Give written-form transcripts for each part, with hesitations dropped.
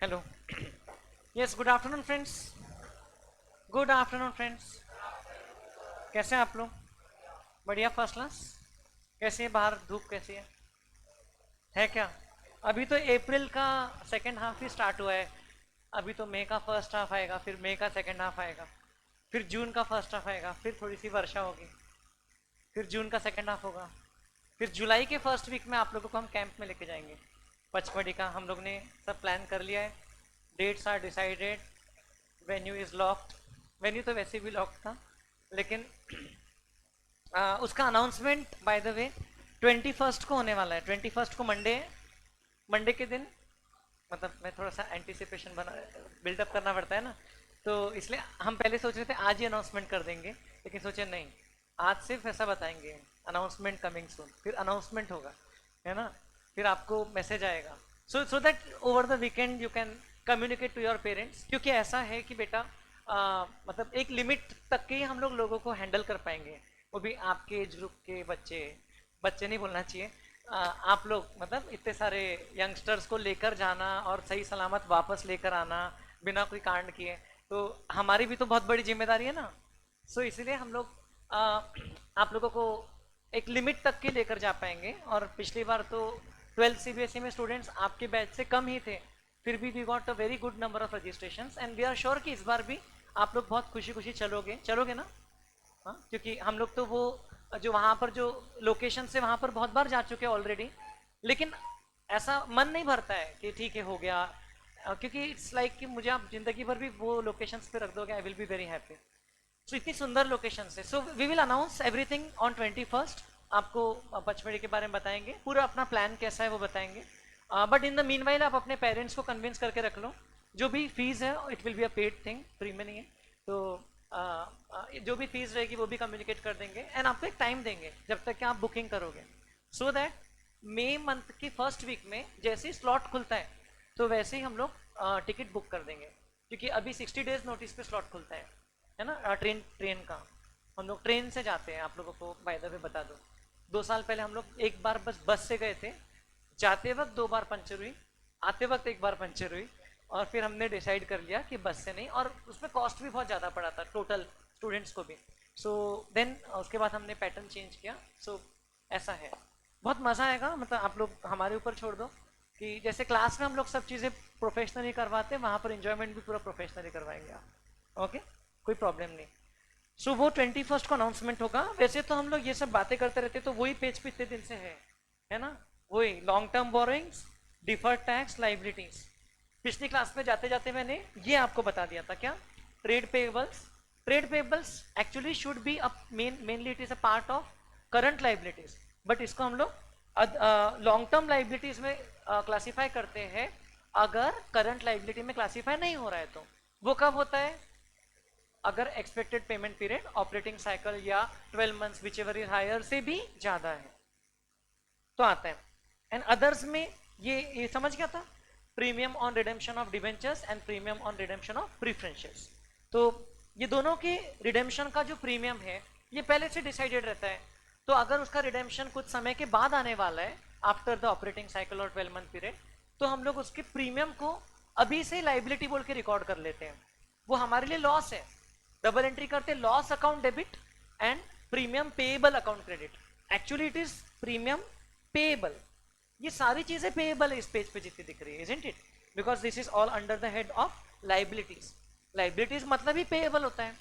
Hello. Yes, good afternoon friends. Good afternoon friends. कैसे हैं आप लोग? बढ़िया, फर्स्ट क्लास। कैसी है बाहर धूप, कैसी है क्या? अभी तो अप्रैल का सेकंड हाफ ही स्टार्ट हुआ है। अभी तो मई का फर्स्ट हाफ आएगा, फिर मई का सेकंड हाफ आएगा, फिर जून का फर्स्ट हाफ आएगा, फिर थोड़ी सी वर्षा होगी, फिर जून का सेकंड हाफ होगा, फिर जुलाई के फर्स्ट वीक में आप लोगों को हम कैंप में लेके जाएंगे। पचमढ़ी का हम लोग ने सब प्लान कर लिया है। Dates are decided. Venue is locked. Venue तो वैसे भी लॉक्ड था, लेकिन उसका announcement by the way 21st को होने वाला है। 21st को मंडे है। मंडे के दिन, मतलब मैं थोड़ा सा एंटिसिपेशन बना बिल्डअप करना पड़ता है ना, तो इसलिए हम पहले सोच रहे थे आज ही अनाउंसमेंट कर देंगे, लेकिन सोचे नहीं, आज सिर्फ ऐसा बताएंगे अनाउंसमेंट कमिंग सून, फिर अनाउंसमेंट होगा, है ना, फिर आपको मैसेज आएगा। So that over the weekend you can communicate to your parents, क्योंकि ऐसा है कि बेटा मतलब एक लिमिट तक के ही हम लोग लोगों को हैंडल कर पाएंगे, वो भी आपके एज ग्रुप के बच्चे। बच्चे नहीं बोलना चाहिए, आप लोग, मतलब इतने सारे यंगस्टर्स को लेकर जाना और सही सलामत वापस लेकर आना बिना कोई कांड किए, तो हमारी भी तो बहुत बड़ी जिम्मेदारी है ना। सो इसीलिए हम लोग आप लोगों को एक लिमिट तक के लेकर जा पाएंगे। और पिछली बार तो 12th सीबीएसई में स्टूडेंट्स आपके बैच से कम ही थे, फिर भी we got a very good number of registrations and we are sure कि इस बार भी आप लोग बहुत खुशी खुशी चलोगे चलोगे ना। हाँ, क्योंकि हम लोग तो वो जो वहाँ पर जो लोकेशन से वहाँ पर बहुत बार जा चुके हैं ऑलरेडी, लेकिन ऐसा मन नहीं भरता है कि ठीक है हो गया, क्योंकि इट्स लाइक कि मुझे आप जिंदगी भर भी वो लोकेशंस पे रख दोगे, I will be very happy. So इतनी सुंदर लोकेशन है। So we will announce everything on 21st। आपको पचमढ़ी के बारे में बताएंगे, पूरा अपना प्लान कैसा है वो बताएंगे। But in the mean while आप अपने पेरेंट्स को कन्विंस करके रख लो। जो भी फीस है it will be a paid thing, free में नहीं है। तो जो भी फीस रहेगी वो भी कम्युनिकेट कर देंगे एंड आपको एक टाइम देंगे जब तक कि आप बुकिंग करोगे, सो दैट मई मंथ की फर्स्ट वीक में जैसे ही स्लॉट खुलता है तो वैसे ही हम लोग टिकट बुक कर देंगे, क्योंकि अभी 60 डेज नोटिस पे स्लॉट खुलता है ना। ट्रेन ट्रेन का हम लोग ट्रेन से जाते हैं, आप लोगों को बाय द वे बता दो। 2 साल पहले हम लोग एक बार बस से गए थे। जाते वक्त 2 बार पंचर हुई, आते वक्त एक बार पंचर हुई, और फिर हमने डिसाइड कर लिया कि बस से नहीं, और उसमें कॉस्ट भी बहुत ज़्यादा पड़ा था टोटल स्टूडेंट्स को भी। सो देन उसके बाद हमने पैटर्न चेंज किया। सो ऐसा है, बहुत मज़ा आएगा। मतलब आप लोग हमारे ऊपर छोड़ दो कि जैसे क्लास में हम लोग सब चीज़ें प्रोफेशनली करवाते हैं, वहाँ पर इंजॉयमेंट भी पूरा प्रोफेशनली करवाएंगे आप। ओके, कोई प्रॉब्लम नहीं। सो वो 21st को अनाउंसमेंट होगा। वैसे तो हम लोग ये सब बातें करते रहते, तो वही पेज पे इतने दिन से है ना, वही long term borrowings, deferred tax, liabilities. पिछली क्लास में जाते जाते मैंने ये आपको बता दिया था क्या, trade payables. Trade pebbles actually should be mainly it is a part of current liabilities, but इसको हम लोग लॉन्ग टर्म लाइबिलिटीज में क्लासीफाई करते हैं। अगर करंट लाइबिलिटी में क्लासीफाई नहीं हो रहा है तो वो कब होता है, अगर expected payment period operating cycle या 12 months whichever is higher से भी ज्यादा है तो आता है। एंड अदर्स में ये समझ गया था, premium on redemption of debentures and premium on redemption of preferentials. तो ये दोनों के रिडेम्पशन का जो प्रीमियम है ये पहले से डिसाइडेड रहता है। तो अगर उसका रिडेम्पशन कुछ समय के बाद आने वाला है आफ्टर द ऑपरेटिंग साइकिल और 12 मंथ पीरियड, तो हम लोग उसके प्रीमियम को अभी से लाइबिलिटी बोल के रिकॉर्ड कर लेते हैं। वो हमारे लिए लॉस है, डबल एंट्री करते loss account debit and premium payable account credit. Actually it is premium payable. ये सारी चीजें पेएबल है इस पेज पे जितनी दिख रही है, isn't it, because this is all under the head of liabilities. Liabilities मतलब ही पेएबल होता है।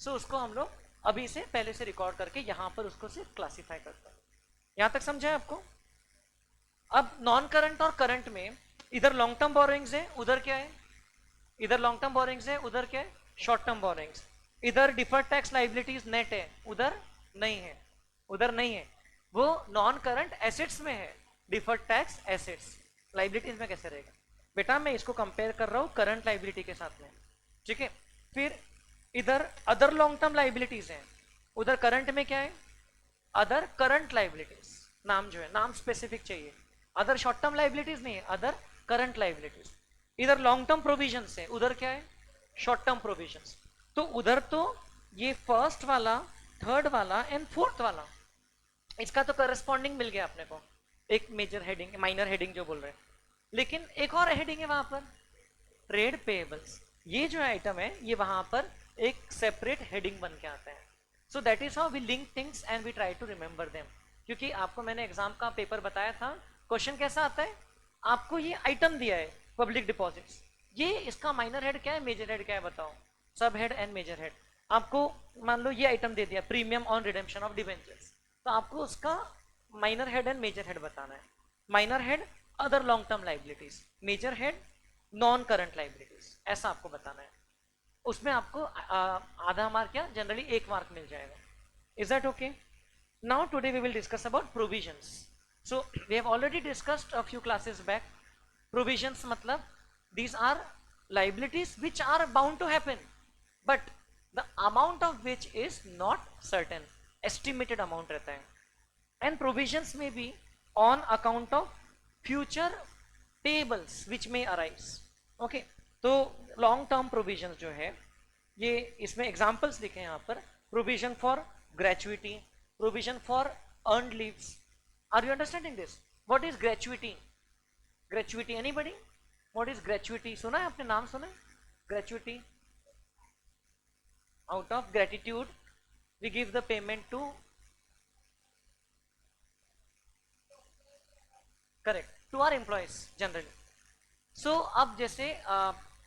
सो उसको हम लोग अभी से पहले से रिकॉर्ड करके यहां पर उसको सिर्फ क्लासीफाई करते हैं। यहां तक समझा है आपको? अब नॉन करंट और करंट में इधर लॉन्ग टर्म बोरोइंग्स है, उधर क्या है, इधर लॉन्ग टर्म बोरोइंग्स है, उधर क्या है, शॉर्ट टर्म बोरोइंग्स। इधर डिफर्ड टैक्स लाइबिलिटीज नेट है, उधर नहीं है, उधर नहीं है, वो नॉन करंट एसेट्स में है। डिफर्ड टैक्स एसेट्स लाइबिलिटीज में कैसे रहेगा बेटा, मैं इसको कंपेयर कर रहा हूं करंट लाइबिलिटी के साथ में, ठीक है। फिर इधर अदर लॉन्ग टर्म लाइबिलिटीज है, उधर करंट में क्या है, अदर करंट लाइबिलिटीज। नाम जो है, नाम स्पेसिफिक चाहिए। अदर शॉर्ट टर्म लाइबिलिटीज नहीं है, अदर करंट लाइबिलिटीज। इधर लॉन्ग टर्म प्रोविजन है, उधर क्या है, शॉर्ट टर्म प्रोविजन। तो उधर तो ये फर्स्ट वाला, थर्ड वाला एंड फोर्थ वाला, इसका तो करस्पॉन्डिंग मिल गया अपने को, एक मेजर हेडिंग, माइनर हेडिंग जो बोल रहे हैं। लेकिन एक और हेडिंग है वहां पर, ट्रेड पेएबल्स, ये जो आइटम है ये वहां पर एक सेपरेट हेडिंग बन के आता है. So that is how we link things and we try to remember them. क्योंकि आपको मैंने एग्जाम का पेपर बताया था, क्वेश्चन कैसा आता है, आपको ये आइटम दिया है पब्लिक डिपॉजिट्स, ये इसका माइनर हेड क्या है, मेजर हेड क्या है बताओ, सब हेड एंड मेजर हेड. आपको मान लो ये आइटम दे दिया premium on redemption of debentures, तो आपको उसका minor head and major head बताना है. Minor head other long term liabilities, major head non current liabilities, ऐसा आपको बताना है. उसमें आपको आधा मार्क या जनरली 1 मार्क मिल जाएगा. Is that okay? Now today we will discuss about provisions. So we have already discussed a few classes back. Provisions मतलब these are liabilities which are bound to happen, but the amount of which is not certain, estimated amount रहता है. And provisions may be on account of future payables which may arise. Okay, तो long term provisions जो है ये इसमें examples लिखे हैं यहाँ पर. Provision for gratuity, provision for earned leaves. Are you understanding this? What is gratuity? Gratuity, anybody? What is gratuity? सुना है आपने, नाम सुना है? Gratuity, out of gratitude we give the payment to, correct, to our employees generally. So अब जैसे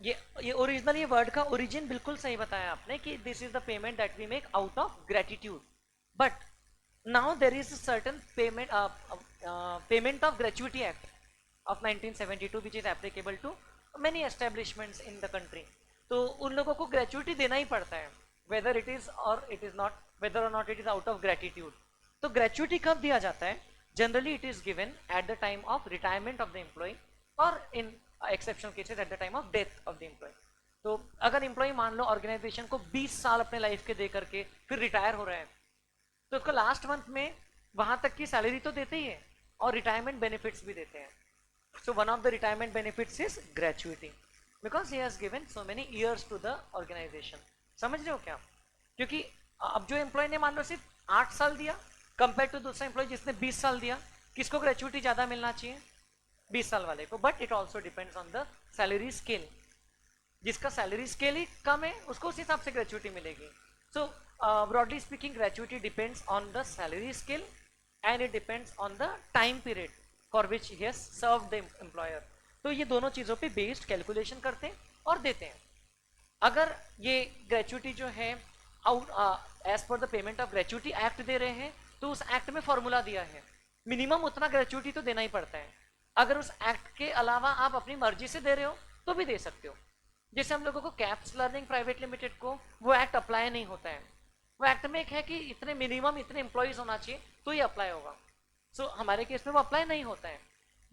ये original, ये वर्ड का ओरिजिन बिल्कुल सही बताया आपने कि this is the payment that we make out of gratitude. But now there is certain payment, payment of gratuity act of 1972 which is applicable to many establishments in the country. तो उन लोगों को gratuity देना ही पड़ता है, whether it is or it is not, whether or not it is out of gratitude. तो gratuity कब दिया जाता है? Generally it is given at the time of retirement of the employee और in exceptional cases at the time of death of the employee. तो अगर employ मान लो organisation को 20 साल अपने लाइफ के दे करके फिर रिटायर हो रहा है, तो उसको लास्ट मंथ में वहां तक की सैलरी तो देते ही है और रिटायरमेंट बेनिफिट्स भी देते हैं. So one of the retirement benefits is gratuity because he has given so many years to the organization. समझ रहे हो क्या? क्योंकि अब जो एम्प्लॉय ने मान लो सिर्फ 8 साल दिया कंपेयर टू दूसरा एम्प्लॉय जिसने 20 साल दिया, किसको ग्रेचुइटी ज्यादा मिलना चाहिए? 20 साल वाले को. But it also depends on the salary scale. जिसका सैलरी स्केल ही कम है उसको उस हिसाब से ग्रेचुइटी मिलेगी. So broadly speaking gratuity depends on the salary scale and it depends on the time period for which he has served the employer. तो ये दोनों चीजों पे बेस्ड कैलकुलेशन करते हैं और देते हैं. अगर ये ग्रेचुइटी जो है as per the payment of gratuity act दे रहे हैं तो उस एक्ट में फॉर्मूला दिया है, मिनिमम उतना ग्रेचुइटी तो देना ही पड़ता है. अगर उस एक्ट के अलावा आप अपनी मर्जी से दे रहे हो तो भी दे सकते हो. जैसे हम लोगों को कैप्स लर्निंग प्राइवेट लिमिटेड को वो एक्ट अप्लाई नहीं होता है. वो एक्ट में एक है कि इतने मिनिमम इतने एम्प्लॉइज होना चाहिए तो ये अप्लाई होगा. सो हमारे केस में वो अप्लाई नहीं होता है.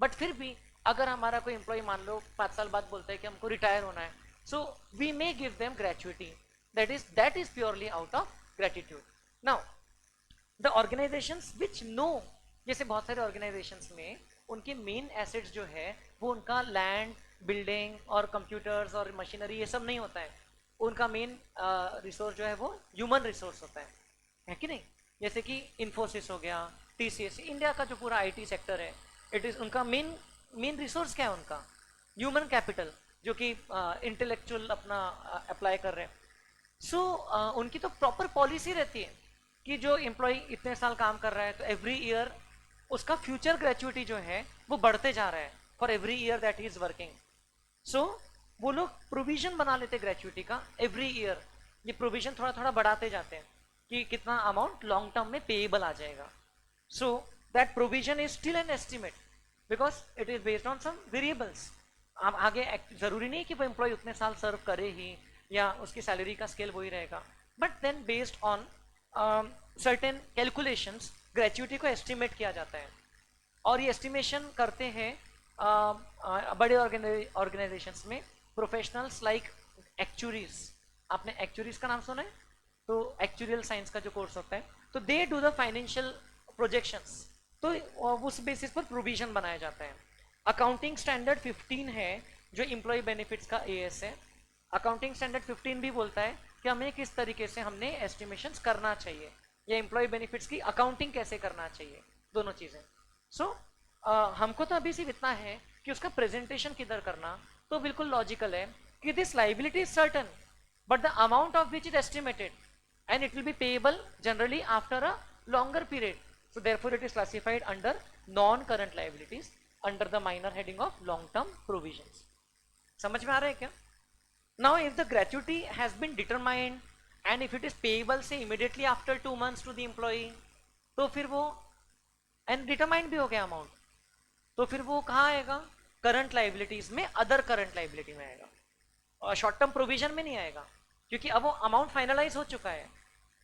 बट फिर भी अगर हमारा कोई एम्प्लॉय मान लो 5 साल बाद बोलता है कि हमको रिटायर होना है, so we may give them gratuity, that is purely out of gratitude. Now the organisations which no, जैसे बहुत सारे ऑर्गेनाइजेशंस में उनके मेन एसेट्स जो है वो उनका लैंड, बिल्डिंग और कंप्यूटर्स और मशीनरी ये सब नहीं होता है. उनका मेन रिसोर्स जो है वो ह्यूमन रिसोर्स होता है कि नहीं? जैसे कि इन्फोसिस हो गया, टीसीएस, इंडिया का जो पूरा आईटी सेक्टर है, इट इज उनका मेन रिसोर्स क्या है? उनका ह्यूमन कैपिटल, जो कि इंटेलेक्चुअल अपना अप्लाई कर रहे हैं. सो उनकी तो प्रॉपर पॉलिसी रहती है कि जो एम्प्लॉय इतने साल काम कर रहा है तो एवरी ईयर उसका फ्यूचर ग्रेचुइटी जो है वो बढ़ते जा रहा है for every year that he is working. So वो लोग प्रोविजन बना लेते ग्रेचुइटी का एवरी ईयर. ये प्रोविजन थोड़ा थोड़ा बढ़ाते जाते हैं कि कितना अमाउंट लॉन्ग टर्म में पेएबल आ जाएगा. So that provision is still an estimate because it is based on some variables. अब आगे जरूरी नहीं कि वो एम्प्लॉय उतने साल सर्व करे ही या उसकी सैलरी का स्केल वही रहेगा. But then based on certain calculations gratuity को एस्टिमेट किया जाता है. और ये एस्टिमेशन करते हैं बड़े ऑर्गेनाइजेशंस में प्रोफेशनल्स लाइक एक्चुरीज. आपने एक्चुरीज का नाम सुना है? तो एक्चुरियल साइंस का जो कोर्स होता है, तो they do the financial projections. तो उस बेसिस पर प्रोविजन बनाया जाता है. अकाउंटिंग स्टैंडर्ड 15 है जो एम्प्लॉय बेनिफिट्स का एएस है. अकाउंटिंग स्टैंडर्ड 15 भी बोलता है कि हमें किस तरीके से हमने एस्टिमेशंस करना चाहिए या एम्प्लॉय बेनिफिट्स की अकाउंटिंग कैसे करना चाहिए, दोनों चीजें. सो हमको तो अभी सिर्फ इतना है कि उसका प्रेजेंटेशन किधर करना, तो तो बिल्कुल लॉजिकल है कि this liability is certain but the amount of which is estimated and it will B payable generally after a longer period. So therefore it is classified under non-current liabilities under the minor heading of long-term provisions. समझ में आ रहा है क्या? Now if the gratuity has been determined and if it is payable say immediately after 2 months to the employee, तो फिर वो and determined भी हो गया अमाउंट, तो फिर वो कहाँ आएगा? करंट लाइबिलिटीज में, अदर करंट लाइबिलिटी में आएगा और शॉर्ट टर्म प्रोविजन में नहीं आएगा क्योंकि अब वो अमाउंट फाइनलाइज हो चुका है,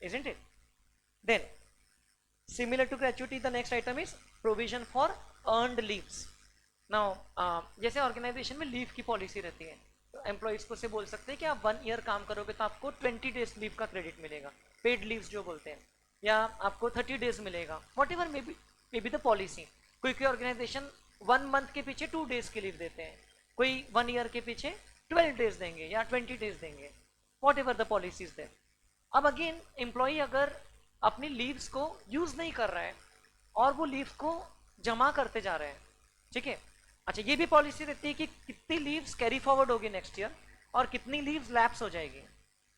isn't it? Then similar to gratuity the next item is provision for earned leaves. Now जैसे ऑर्गेनाइजेशन में लीव की पॉलिसी रहती है तो एम्प्लॉइज को से बोल सकते हैं कि आप 1 ईयर काम करोगे तो आपको 20 डेज लीव का क्रेडिट मिलेगा, पेड लीव्स जो बोलते हैं, या आपको 30 डेज मिलेगा, what ever may be the policy. कोई ऑर्गेनाइजेशन 1 मंथ के पीछे 2 डेज की लीव देते हैं, कोई 1 ईयर के पीछे 12 डेज देंगे या 20 डेज देंगे, वॉट एवर द पॉलिसीज दें. अब अगेन एम्प्लॉई अगर अपनी लीव्स को यूज नहीं कर रहा है और वो लीव्स को जमा करते जा रहे हैं, ठीक है. अच्छा, ये भी पॉलिसी रहती है कि कितनी लीव्स कैरी फॉरवर्ड होगी नेक्स्ट ईयर और कितनी लीव्स लैप्स हो जाएगी.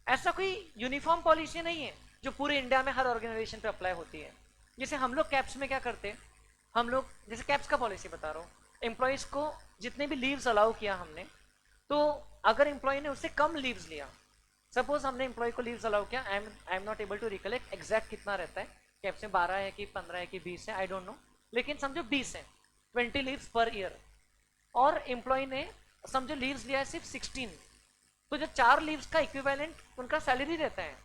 ऐसा कोई यूनिफॉर्म पॉलिसी नहीं है जो पूरे इंडिया में हर ऑर्गेनाइजेशन पे अप्लाई होती है. जैसे हम लोग कैप्स में क्या करते हैं, हम लोग जैसे कैप्स का पॉलिसी बता रहा हूँ, एम्प्लॉयज को जितने भी लीव्स अलाउ किया हमने, तो अगर एम्प्लॉय ने उससे कम लीव्स लिया, सपोज हमने एम्प्लॉय को लीव्स अलाउ किया, I am not able to recollect exact कितना रहता है कैप्स में, 12 है कि 15 है कि 20 है, आई डोंट नो, लेकिन समझो 20 है, 20 लीव्स पर ईयर, और एम्प्लॉय ने समझो लीव्स लिया है सिर्फ 16, तो जो 4 लीव्स का इक्विवेलेंट उनका सैलरी रहता है.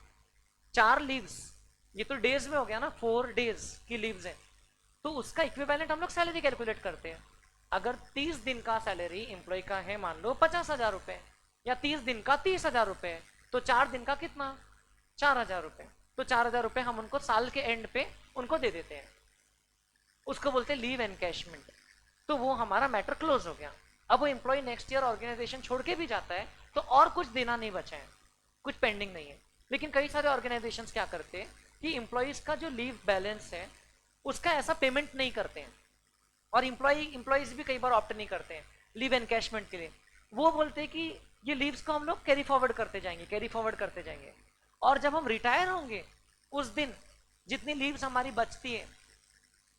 4 लीव्स, ये तो डेज में हो गया ना, 4 डेज की लीव्स है, तो उसका इक्विवेलेंट हम लोग सैलरी कैलकुलेट करते हैं. अगर 30 दिन का सैलरी एम्प्लॉय का है मान लो 50,000 रुपए, या 30 दिन का 30,000 रुपए, तो 4 दिन का कितना, 4,000 रुपए, तो 4,000 रुपए हम उनको साल के एंड पे उनको दे देते हैं, उसको बोलते हैं लीव एनकैशमेंट. तो वो हमारा मैटर क्लोज हो गया. अब वो एम्प्लॉय नेक्स्ट ईयर ऑर्गेनाइजेशन छोड़ के भी जाता है तो और कुछ देना नहीं बचा है, कुछ पेंडिंग नहीं है. लेकिन कई सारे ऑर्गेनाइजेशंस क्या करते हैं कि एम्प्लॉयज का जो लीव बैलेंस है उसका ऐसा पेमेंट नहीं करते हैं, और एम्प्लॉयज भी कई बार ऑप्ट नहीं करते हैं लीव एनकैशमेंट के लिए. वो बोलते हैं कि ये लीव्स को हम लोग कैरी फॉरवर्ड करते जाएंगे, और जब हम रिटायर होंगे उस दिन जितनी लीव्स हमारी बचती है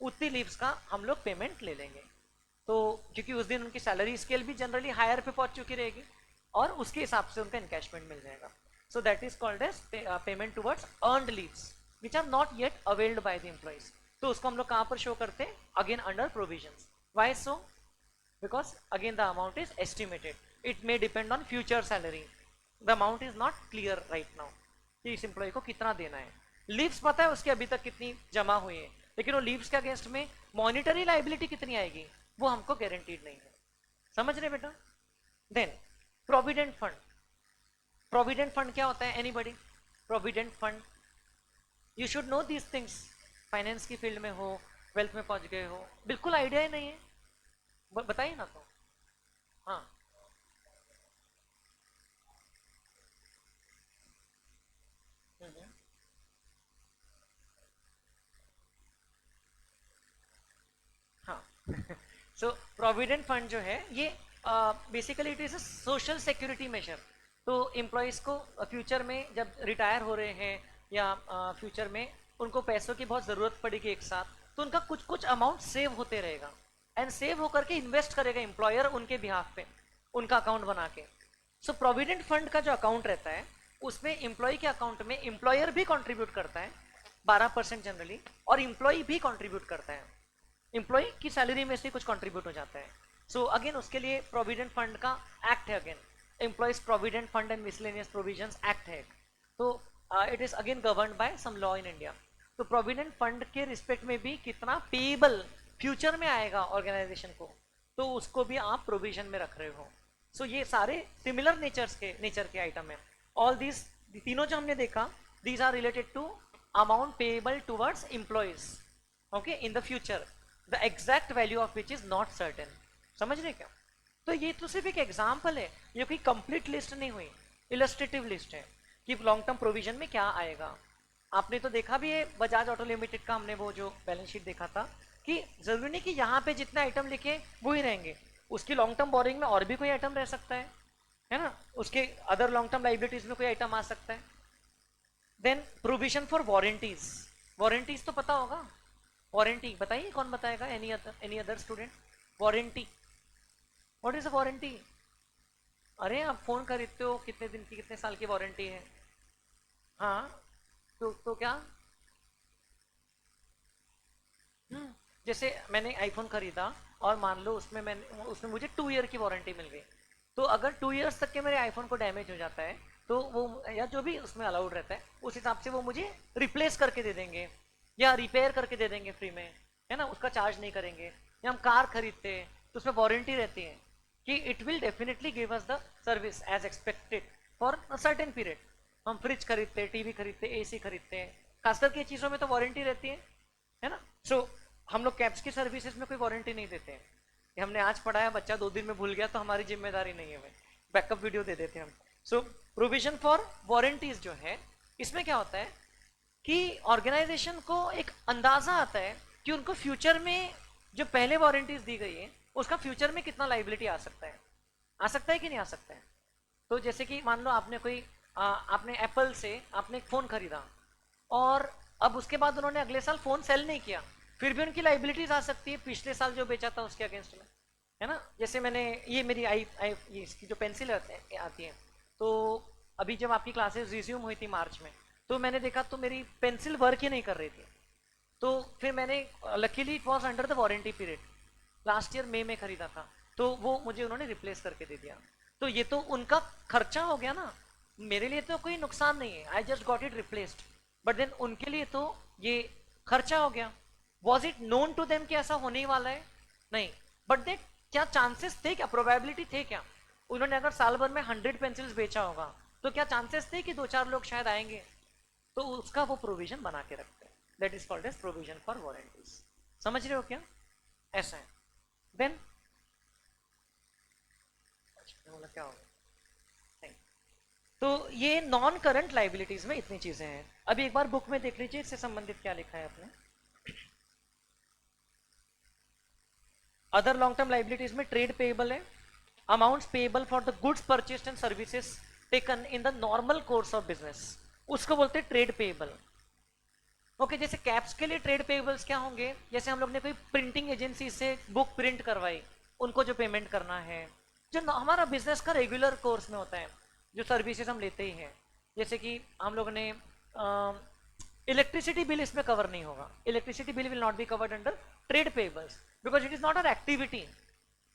उतनी लीव्स का हम लोग पेमेंट ले लेंगे. तो क्योंकि उस दिन उनकी सैलरी स्केल भी जनरली हायर पे पहुंच चुकी रहेगी और उसके हिसाब से उनका एनकैशमेंट मिल जाएगा. So that is called as payment towards earned leaves which are not yet availed by the employees. तो उसको हम लोग कहाँ पर शो करते हैं, again under provisions. Why so, because again the amount is estimated, it may depend on future salary, the amount is not clear right now कि इस एम्प्लॉय को कितना देना है. लीव्स पता है उसकी अभी तक कितनी जमा हुई है, लेकिन वो लीव्स के अगेंस्ट में मॉनिटरी लाइबिलिटी कितनी आएगी वो हमको गारंटीड नहीं है. समझ रहे बेटा? Then provident fund. Provident fund क्या होता है, anybody? Provident fund, you should know these things. Finance की फील्ड में हो, वेल्थ में पहुंच गए हो, बिल्कुल आइडिया ही नहीं है, बताइए ना. तो हाँ, हाँ. सो प्रोविडेंट फंड जो है ये basically it is a social security measure. तो एम्प्लॉयज़ को फ्यूचर में जब रिटायर हो रहे हैं या फ्यूचर में उनको पैसों की बहुत ज़रूरत पड़ेगी एक साथ, तो उनका कुछ कुछ अमाउंट सेव होते रहेगा एंड सेव होकर के इन्वेस्ट करेगा एम्प्लॉयर उनके बिहाफ पे, उनका अकाउंट बना के. सो प्रोविडेंट फंड का जो अकाउंट रहता है उसमें एम्प्लॉय के अकाउंट में एम्प्लॉयर भी कंट्रीब्यूट करता है 12% जनरली, और एम्प्लॉय भी कंट्रीब्यूट करता है, एम्प्लॉय की सैलरी में से कुछ कंट्रीब्यूट हो जाता है. सो अगेन उसके लिए प्रोविडेंट फंड का एक्ट है, again employees provident fund and miscellaneous provisions act है. तो it is again govern by some law in India. तो प्रोविडेंट फंड के रिस्पेक्ट में भी कितना पेएबल फ्यूचर में आएगा ऑर्गेनाइजेशन को, तो उसको भी आप प्रोविजन में रख रहे हो. सो ये सारे सिमिलर नेचर के आइटम है. ऑल दीज तीनों जो हमने देखा, these are related to amount payable towards employees, okay, in the future, the exact value of which is not certain. समझ रहे क्या? तो ये तो सिर्फ एक एग्जाम्पल है, ये कोई कंप्लीट लिस्ट नहीं हुई, इलस्ट्रेटिव लिस्ट है कि लॉन्ग टर्म प्रोविजन में क्या आएगा. आपने तो देखा भी है बजाज ऑटो लिमिटेड का, हमने वो जो बैलेंस शीट देखा था कि जरूरी नहीं कि यहाँ पे जितने आइटम लिखे वो ही रहेंगे, उसकी लॉन्ग टर्म बोरिंग में और भी कोई आइटम रह सकता है ना, उसके अदर लॉन्ग टर्म लाइबिलिटीज में कोई आइटम आ सकता है. Then provision for warranties. Warranties तो पता होगा. वारंटी बताइए, कौन बताएगा? Any other student? Warranty, what is a warranty? अरे आप फोन खरीदते हो, कितने दिन की, कितने साल की वारंटी है? हाँ, तो क्या? जैसे मैंने आईफोन खरीदा और मान लो उसमें मुझे 2 ईयर की वारंटी मिल गई. तो अगर 2 ईयर्स तक के मेरे आईफोन को डैमेज हो जाता है तो वो, या जो भी उसमें अलाउड रहता है उस हिसाब से वो मुझे रिप्लेस करके दे देंगे या रिपेयर करके दे देंगे फ्री में, है ना, उसका चार्ज नहीं करेंगे. या हम कार खरीदते हैं तो उसमें वारंटी रहती है कि it will definitely give us the service as expected for a certain period. हम फ्रिज खरीदते हैं, टीवी खरीदते हैं, एसी खरीदते हैं, खासकर के चीज़ों में तो वारंटी रहती है ना. सो हम लोग कैब्स की सर्विसेज में कोई वारंटी नहीं देते हैं कि हमने आज पढ़ाया, बच्चा 2 दिन में भूल गया तो हमारी जिम्मेदारी नहीं है भाई, बैकअप वीडियो दे देते हैं हम. सो प्रोविजन फॉर वारंटीज जो है, इसमें क्या होता है कि ऑर्गेनाइजेशन को एक अंदाजा आता है कि उनको फ्यूचर में जो पहले वारंटीज दी गई है उसका फ्यूचर में कितना लाइबिलिटी आ सकता है. आ सकता है कि नहीं आ सकता है? तो जैसे कि मान लो आपने एप्पल से आपने एक फ़ोन खरीदा और अब उसके बाद उन्होंने अगले साल फ़ोन सेल नहीं किया, फिर भी उनकी लाइबिलिटीज आ सकती है पिछले साल जो बेचा था उसके अगेंस्ट में, है ना. जैसे मैंने ये मेरी ये इसकी जो पेंसिल आती है, तो अभी जब आपकी क्लासेस रिज्यूम हुई थी मार्च में, तो मैंने देखा तो मेरी पेंसिल वर्क ही नहीं कर रही थी. तो फिर मैंने, luckily it was under the warranty period, last year May में खरीदा था, तो वो मुझे उन्होंने रिप्लेस करके दे दिया. तो ये तो उनका खर्चा हो गया ना, मेरे लिए तो कोई नुकसान नहीं है, I just got it replaced. But then उनके लिए तो ये खर्चा हो गया. Was it known to them कि ऐसा होने ही वाला है? नहीं. बट देट क्या चांसेस थे, क्या प्रोबेबिलिटी थे क्या? उन्होंने अगर साल भर में 100 पेंसिल्स बेचा होगा तो क्या चांसेस थे कि 2-4 लोग शायद आएंगे? तो उसका वो प्रोविजन बना के रखते हैं. That is called as provision for warranties. समझ रहे हो क्या? ऐसा है. देन क्या होगा? नहीं. तो ये नॉन करंट लाइबिलिटीज में इतनी चीजें हैं. अभी एक बार बुक में देख लीजिए इससे संबंधित क्या लिखा है आपने. अदर लॉन्ग टर्म लाइबिलिटीज में ट्रेड पेएबल है, amounts payable for the goods purchased and services taken in the normal course of business, उसको बोलते हैं ट्रेड पेएबल. ओके, जैसे कैप्स के लिए ट्रेड पेएबल्स क्या होंगे? जैसे हम लोग ने कोई प्रिंटिंग एजेंसी से बुक प्रिंट करवाई, उनको जो पेमेंट करना है, जो हमारा बिजनेस का रेगुलर कोर्स में होता है, जो सर्विसेज हम लेते ही हैं. जैसे कि हम लोग ने इलेक्ट्रिसिटी बिल इसमें कवर नहीं होगा. Electricity bill will not be covered under trade payables because it is not a activity.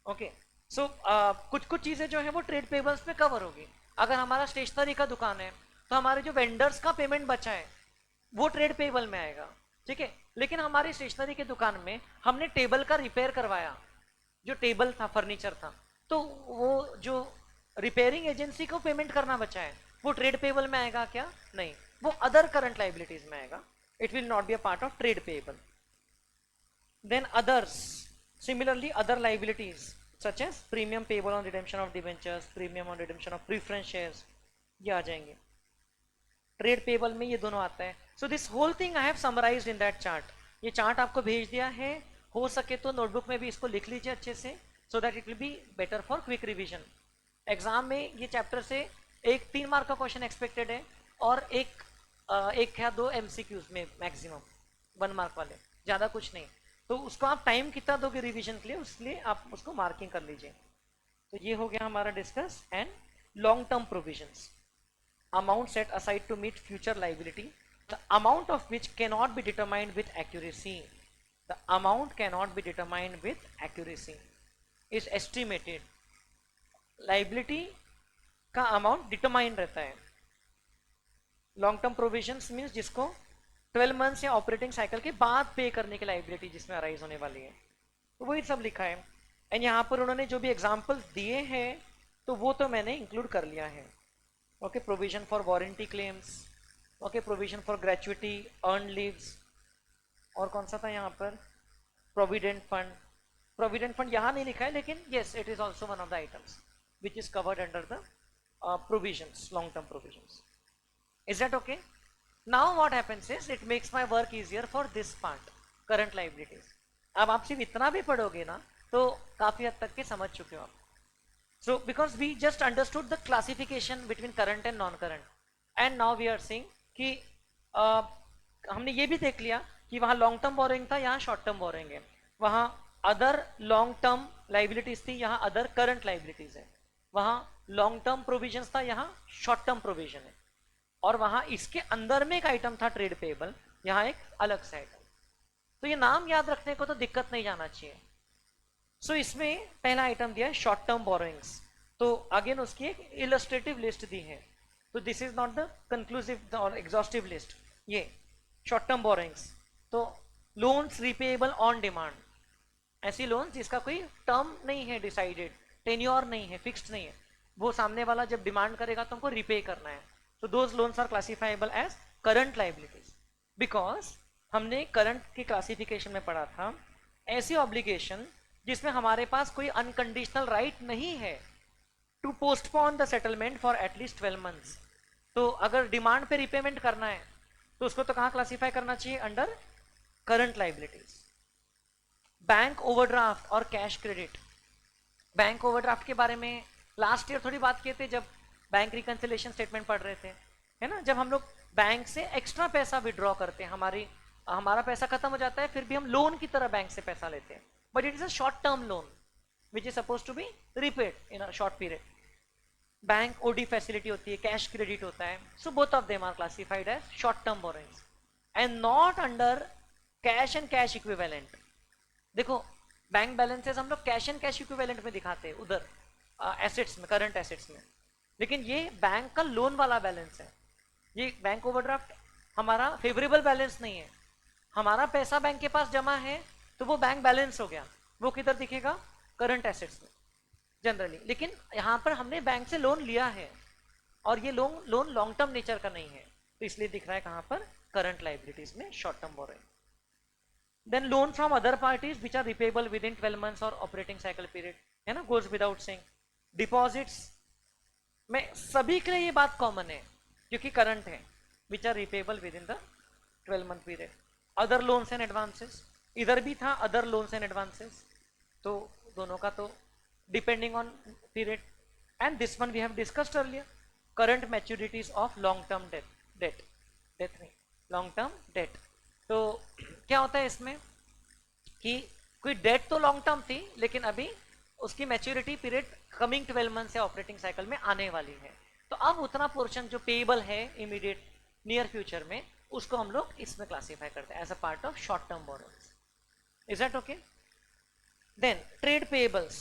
Okay, so कुछ कुछ चीजें जो है वो ट्रेड पेबल्स में कवर होगी. अगर हमारा स्टेशनरी का दुकान है तो हमारे जो वेंडर्स का पेमेंट बचा है वो ट्रेड पेबल में आएगा, ठीक है. लेकिन हमारी स्टेशनरी के दुकान में हमने टेबल का रिपेयर करवाया, जो टेबल था, फर्नीचर था, तो वो जो रिपेयरिंग एजेंसी को पेमेंट करना बचा है वो ट्रेड पेबल में आएगा क्या? नहीं, वो अदर करंट लाइबिलिटीज में आएगा. It will not be a part of trade payable. Then others, similarly other liabilities such as premium payable on redemption of debentures, premium on redemption of preference shares, ये आ जाएंगे. Trade payable में ये दोनों आता है. So this whole thing I have summarised in that chart. ये chart आपको भेज दिया है, हो सके तो नोटबुक में भी इसको लिख लीजिए अच्छे से, so that it will be better for quick revision. Exam में ये चैप्टर से एक 3 मार्क का क्वेश्चन एक्सपेक्टेड है और एक या 2 MCQs में मैक्सिमम 1 मार्क वाले, ज़्यादा कुछ नहीं. तो उसको आप टाइम कितना दोगे रिवीजन के लिए, उसलिए आप उसको मार्किंग कर लीजिए. तो ये हो गया हमारा discuss. And long term provisions, amount set aside to meet future liability, the amount of which cannot be determined with accuracy. The amount cannot be determined with accuracy, is estimated. Liability का amount determined रहता है. Long term provisions means जिसको 12 months या operating cycle के बाद पे करने की लाइबिलिटी जिसमें अराइज होने वाली है, तो वही सब लिखा है. एंड यहाँ पर उन्होंने जो भी एग्जांपल्स दिए हैं तो वो तो मैंने इंक्लूड कर लिया है. Okay, provision for warranty claims, okay, provision for gratuity, earn leaves, और कौन सा था यहाँ पर, प्रोविडेंट फंड. प्रोविडेंट फंड यहाँ नहीं लिखा है, लेकिन yes it is also one of the items which is covered under the provisions, long term provisions. Is that okay? Now what happens is it makes my work easier for this part, current liabilities. अब आप सिर्फ इतना भी पढ़ोगे ना तो काफी हद तक के समझ चुके हो आप. So because we just understood the classification between current and non-current, and now we are seeing कि हमने ये भी देख लिया कि वहाँ लॉन्ग टर्म बोरोइंग था, यहाँ शॉर्ट टर्म बोरोइंग है, वहाँ अदर लॉन्ग टर्म लाइबिलिटीज थी, यहाँ अदर करंट लाइबिलिटीज है, वहाँ लॉन्ग टर्म प्रोविजंस था, यहाँ शॉर्ट टर्म प्रोविजन है, और वहाँ इसके अंदर में एक आइटम था ट्रेड पेबल, यहाँ एक अलग से आइटम. तो ये नाम याद रखने को तो दिक्कत नहीं जाना चाहिए. सो इसमें पहला आइटम दिया है शॉर्ट टर्म बोरोइंग्स. तो अगेन उसकी एक इलस्ट्रेटिव लिस्ट दी है. तो this is not the conclusive और एग्जॉस्टिव लिस्ट. ये शॉर्ट टर्म बोरोइंग्स तो लोन्स रिपेएबल ऑन डिमांड, ऐसी लोन जिसका कोई टर्म नहीं है डिसाइडेड, टेन्योर नहीं है, फिक्स्ड नहीं है, वो सामने वाला जब डिमांड करेगा तो हमको रिपे करना है. तो those loans are classifiable as current liabilities, because हमने करंट की क्लासिफिकेशन में पढ़ा था ऐसी ऑब्लिगेशन जिसमें हमारे पास कोई अनकंडीशनल राइट नहीं है to postpone the settlement for at least 12 months. तो अगर डिमांड पे रिपेमेंट करना है तो उसको तो कहाँ क्लासिफाई करना चाहिए? Under current liabilities. Bank overdraft और कैश क्रेडिट. बैंक ओवरड्राफ्ट के बारे में लास्ट ईयर थोड़ी बात किए थे जब बैंक रिकंसिलेशन स्टेटमेंट पढ़ रहे थे, है ना, जब हम लोग बैंक से एक्स्ट्रा पैसा विड्रॉ करते हैं, हमारा पैसा खत्म हो जाता है, फिर भी हम लोन की तरह बैंक से पैसा लेते हैं, but it is a short term loan which is supposed to be repaid in a short period. Bank OD facility होती है, कैश क्रेडिट होता है. So both of them are classified as short term borrowings and not under cash and cash equivalent. देखो bank balances हम लोग cash and cash equivalent में दिखाते हैं उधर एसेट्स में, करंट एसेट्स में, लेकिन ये बैंक का लोन वाला बैलेंस है. ये बैंक ओवरड्राफ्ट हमारा फेवरेबल बैलेंस नहीं है. हमारा पैसा बैंक के पास जमा है तो वो बैंक बैलेंस हो गया, वो किधर दिखेगा? करंट एसेट्स में जनरली. लेकिन यहाँ पर हमने बैंक से लोन लिया है और ये लोन लॉन्ग टर्म नेचर का नहीं है, तो इसलिए दिख रहा है कहाँ पर? करंट लाइबिलिटीज में short term borrowing. Then loan from other parties which are repayable within 12 months और ऑपरेटिंग साइकिल पीरियड, है ना, गोज विदाउट सेइंग. डिपॉजिट्स में सभी के लिए ये बात कॉमन है क्योंकि करंट है, which are repayable within the 12 month period. Other loans and advances, इधर भी था अदर लोन्स एंड एडवांसेस, तो दोनों का तो depending on period. And this one we have discussed earlier, current maturities of long term debt नहीं, long term debt. तो क्या होता है इसमें कि कोई डेट तो लॉन्ग टर्म थी लेकिन अभी उसकी मैच्योरिटी पीरियड कमिंग 12 मंथ से ऑपरेटिंग साइकिल में आने वाली है, तो अब उतना पोर्शन जो पेएबल है इमीडिएट नियर फ्यूचर में, उसको हम लोग इसमें क्लासिफाई करते हैं as a part of short term borrowings. Is that okay? Then trade payables,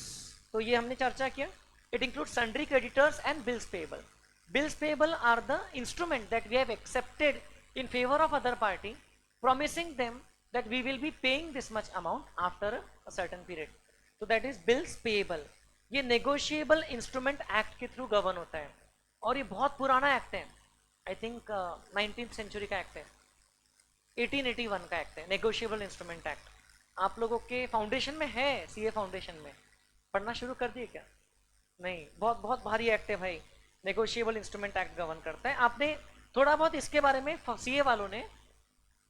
तो ये हमने चर्चा किया. It include sundry creditors and bills payable. Bills payable are the instrument that we have accepted in favour of other party, promising them that we will be paying this much amount after a certain period. So that is bills payable. ये negotiable instrument act के through govern होता है और ये बहुत पुराना act है, I think 19th century का एक्ट है, 1881 का एक्ट है, नेगोशिएबल इंस्ट्रूमेंट एक्ट. आप लोगों के फाउंडेशन में है, सीए फाउंडेशन में पढ़ना शुरू कर दिए क्या? नहीं, बहुत बहुत भारी एक्ट है भाई, नेगोशिएबल इंस्ट्रूमेंट एक्ट गवर्न करता है. आपने थोड़ा बहुत इसके बारे में सीए वालों ने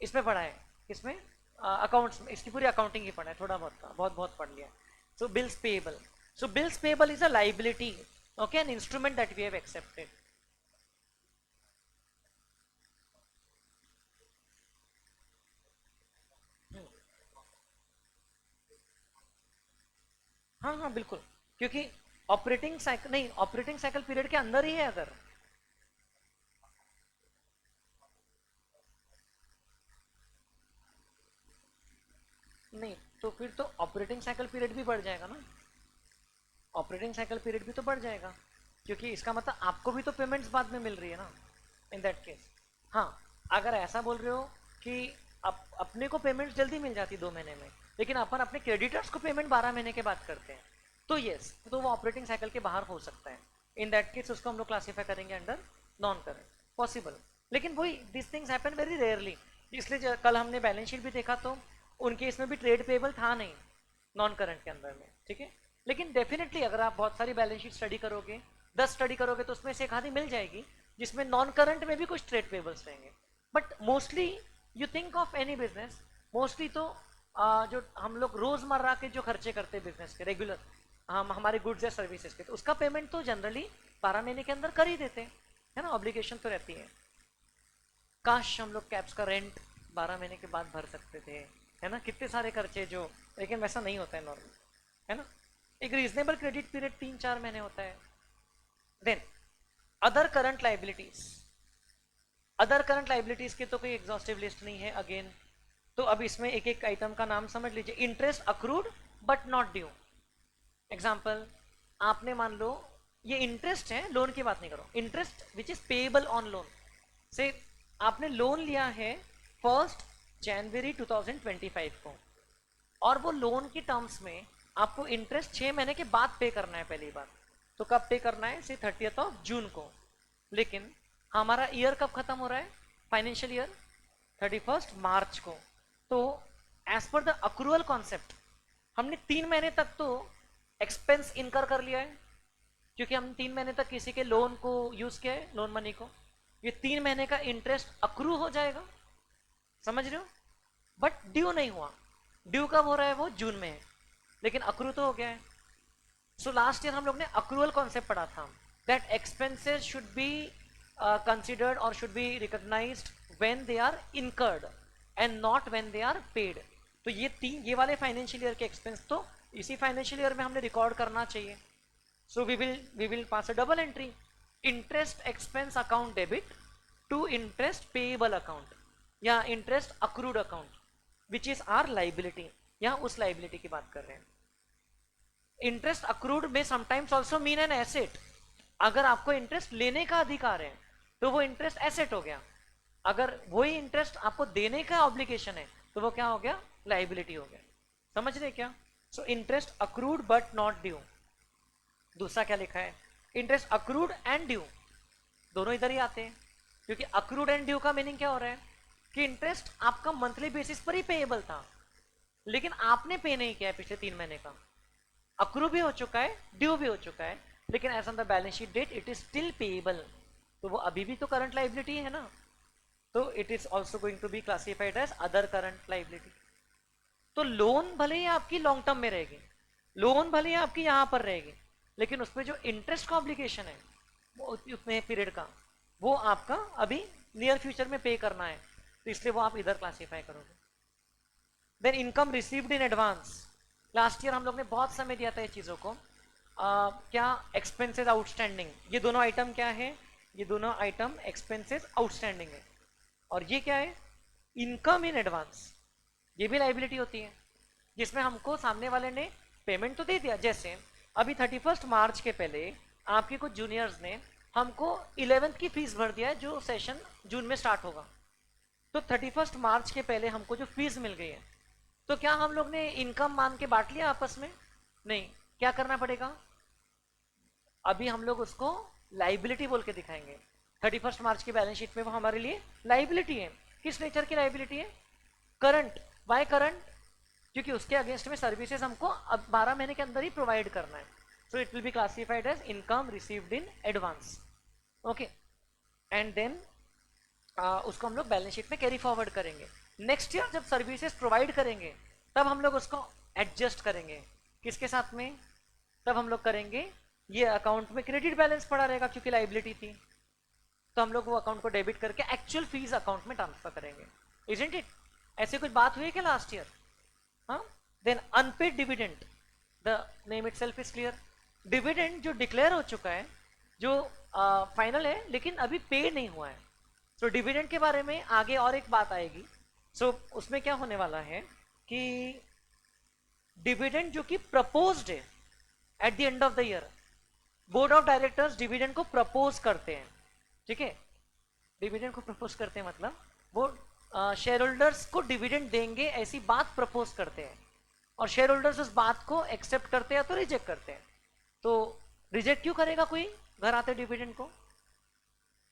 इसमें पढ़ा है, इसमें अकाउंट्स में इसकी पूरी अकाउंटिंग ही पढ़ा है, थोड़ा बहुत का बहुत बहुत पढ़ लिया. So bills payable, so bills payable is a liability, okay, an instrument that we have accepted. हाँ हाँ बिल्कुल, क्योंकि ऑपरेटिंग साइकिल नहीं, ऑपरेटिंग साइकिल पीरियड के अंदर ही है. अगर नहीं तो फिर तो ऑपरेटिंग साइकिल पीरियड भी बढ़ जाएगा ना, ऑपरेटिंग साइकिल पीरियड भी तो बढ़ जाएगा, क्योंकि इसका मतलब आपको भी तो पेमेंट्स बाद में मिल रही है ना इन दैट केस. हाँ, अगर ऐसा बोल रहे हो कि अपने को पेमेंट जल्दी मिल जाती 2 महीने में, लेकिन अपन अपने क्रेडिटर्स को पेमेंट 12 महीने के बाद करते हैं, तो यस, तो वो ऑपरेटिंग साइकिल के बाहर हो सकता है. इन दैट केस उसको हम लोग क्लासीफाई करेंगे अंडर नॉन करंट, पॉसिबल. लेकिन वही this things happen very rarely, इसलिए कल हमने बैलेंस शीट भी देखा तो उनके इसमें भी ट्रेड पेएबल था नहीं नॉन करंट के अंदर में, ठीक है. लेकिन डेफिनेटली अगर आप बहुत सारी बैलेंस शीट स्टडी करोगे, 10 स्टडी करोगे, तो उसमें से एक आधी मिल जाएगी जिसमें नॉन करंट में भी कुछ ट्रेड पेएबल्स रहेंगे. But mostly you think of any business, mostly तो जो हम लोग रोजमर्रा के जो खर्चे करते हैं बिजनेस के रेगुलर, हम हमारे गुड्स या सर्विसेज के, तो उसका पेमेंट तो जनरली 12 महीने के अंदर कर ही देते हैं, है ना, ऑब्लिगेशन तो रहती है। काश हम लोग कैब्स का रेंट 12 महीने के बाद भर सकते थे, है ना, कितने सारे खर्चे जो, लेकिन वैसा नहीं होता है नॉर्मल, है ना। एक रीजनेबल क्रेडिट पीरियड 3-4 महीने होता है। Then other current liabilities, other current liabilities की तो कोई एग्जॉस्टिव लिस्ट नहीं है अगेन, तो अब इसमें एक एक आइटम का नाम समझ लीजिए। Interest accrued but not due, example, आपने मान लो ये इंटरेस्ट है, लोन की बात नहीं करो, interest which is payable on loan से, आपने लोन लिया है 1 जनवरी 2025 को, और वो लोन की टर्म्स में आपको इंटरेस्ट 6 महीने के बाद पे करना है पहली बार, तो कब पे करना है, से 30 जून को। लेकिन हमारा ईयर कब खत्म हो रहा है, फाइनेंशियल ईयर 31 मार्च को। तो as per the accrual concept हमने 3 महीने तक तो एक्सपेंस इनकर कर लिया है, क्योंकि हम 3 महीने तक किसी के लोन को यूज किया है, लोन मनी को। ये 3 महीने का इंटरेस्ट अक्रू हो जाएगा, समझ रहे हो, बट ड्यू नहीं हुआ। ड्यू कब हो रहा है, वो जून में है, लेकिन अक्रू तो हो गया है। सो लास्ट ईयर हम लोग ने अक्रूवल कॉन्सेप्ट पढ़ा था, that expenses should be considered और should be recognized when they are incurred and not when they are paid. तो ये वाले फाइनेंशियल ईयर के एक्सपेंस तो इसी फाइनेंशियल ईयर में हमने रिकॉर्ड करना चाहिए। So we will pass a double entry, interest expense account debit to interest payable account या interest accrued account which is a liability. यहां उस लाइबिलिटी की बात कर रहे हैं। इंटरेस्ट अक्रूड में sometimes also mean an asset. अगर आपको इंटरेस्ट लेने का अधिकार है तो वो इंटरेस्ट एसेट हो गया, अगर वही इंटरेस्ट आपको देने का ऑब्लिगेशन है तो वो क्या हो गया, लाइबिलिटी हो गया। समझ रहे क्या। So interest accrued but not due. दूसरा क्या लिखा है, इंटरेस्ट अक्रूड एंड ड्यू, दोनों इधर ही आते हैं, क्योंकि अक्रूड एंड ड्यू का मीनिंग क्या हो रहा है कि इंटरेस्ट आपका मंथली बेसिस पर ही पेएबल था, लेकिन आपने पे नहीं किया है पिछले 3 महीने का। अक्रू भी हो चुका है, ड्यू भी हो चुका है, लेकिन as on the balance sheet date it is still payable, तो वो अभी भी तो करंट लाइबिलिटी है ना, तो it is also going to be classified as other current liability. तो लोन भले ही आपकी लॉन्ग टर्म में रहेगी, लोन भले ही आपकी यहां पर रहेगी, लेकिन उसमें जो इंटरेस्ट का ऑब्लिगेशन है वो उतने पीरियड का, वो आपका अभी नियर फ्यूचर में पे करना है, तो इसलिए वो आप इधर क्लासिफाई करोगे। Then income received in advance, last year हम लोग ने बहुत समय दिया था ये चीजों को। क्या एक्सपेंसेस आउटस्टैंडिंग, ये दोनों आइटम क्या है, ये दोनों आइटम एक्सपेंसेस आउटस्टैंडिंग है, और ये क्या है, इनकम इन एडवांस। ये भी लाइबिलिटी होती है जिसमें हमको सामने वाले ने पेमेंट तो दे दिया, जैसे अभी 31 मार्च के पहले आपके कुछ जूनियर्स ने हमको 11th की फीस भर दिया है जो सेशन जून में स्टार्ट होगा, तो 31 मार्च के पहले हमको जो फीस मिल गई है, तो क्या हम लोग ने इनकम मान के बांट लिया आपस में, नहीं, क्या करना पड़ेगा, अभी हम लोग उसको लाइबिलिटी बोल के दिखाएंगे। 31 मार्च की बैलेंस शीट में वो हमारे लिए लाइबिलिटी है। किस नेचर की लाइबिलिटी है, करंट। वाई करंट, क्योंकि उसके अगेंस्ट में सर्विसेज हमको अब 12 महीने के अंदर ही प्रोवाइड करना है, so it will be classified as income received in advance. Okay, and then उसको हम लोग बैलेंस शीट में कैरी फॉरवर्ड करेंगे। नेक्स्ट ईयर जब सर्विसेज प्रोवाइड करेंगे तब हम लोग उसको एडजस्ट करेंगे, किसके साथ में, तब हम लोग करेंगे, ये अकाउंट में क्रेडिट बैलेंस पड़ा रहेगा क्योंकि लाइबिलिटी थी, तो हम लोग वो अकाउंट को डेबिट करके एक्चुअल फीस अकाउंट में ट्रांसफर करेंगे। इजंट इट, ऐसे कुछ बात हुई है क्या लास्ट ईयर। हाँ, then unpaid dividend, the name itself is clear. Dividend जो डिक्लेयर हो चुका है, जो फाइनल है, लेकिन अभी पे नहीं हुआ है, तो डिविडेंड के बारे में आगे और एक बात आएगी। सो उसमें क्या होने वाला है कि डिविडेंड जो कि प्रपोज्ड है at the end of the year, board of directors dividend को प्रपोज करते हैं, ठीक है, डिविडेंड को प्रपोज करते हैं मतलब वो शेयर होल्डर्स को डिविडेंड देंगे ऐसी बात प्रपोज करते हैं, और शेयर होल्डर्स उस बात को एक्सेप्ट करते हैं तो रिजेक्ट करते हैं। तो रिजेक्ट क्यों करेगा कोई घर आते डिविडेंड को,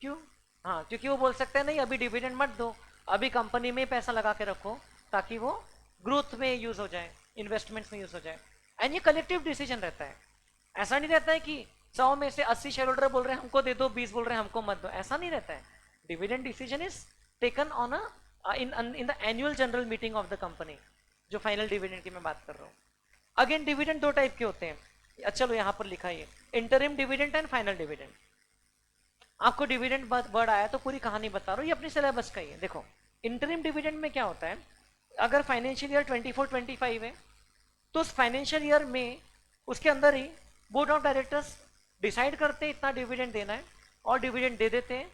क्यों, हाँ, क्योंकि वो बोल सकते हैं नहीं अभी डिविडेंड मत दो, अभी कंपनी में पैसा लगा के रखो ताकि वो ग्रोथ में यूज हो जाए, इन्वेस्टमेंट्स में यूज हो जाए। एंड ये कलेक्टिव डिसीजन रहता है, ऐसा नहीं रहता है कि 100 में से 80 शेयर होल्डर बोल रहे हैं हमको दे दो, 20 बोल रहे हैं हमको मत दो, ऐसा नहीं रहता है। Dividend decision is taken on in the annual general meeting of the company, जो फाइनल डिविडेंड की मैं बात कर रहा हूँ। अगेन डिविडेंड दो टाइप के होते हैं, चलो यहाँ पर लिखा है interim dividend and final dividend. आपको डिविडेंड वर्ड आया तो पूरी कहानी बता रहा हूँ, ये अपने सिलेबस का ही है। देखो इंटरिम डिविडेंड में क्या होता है, अगर फाइनेंशियल ईयर 24-25 है तो उस फाइनेंशियल ईयर में उसके अंदर ही बोर्ड ऑफ डायरेक्टर्स डिसाइड करते हैं इतना डिविडेंड देना है और डिविडेंड दे देते हैं,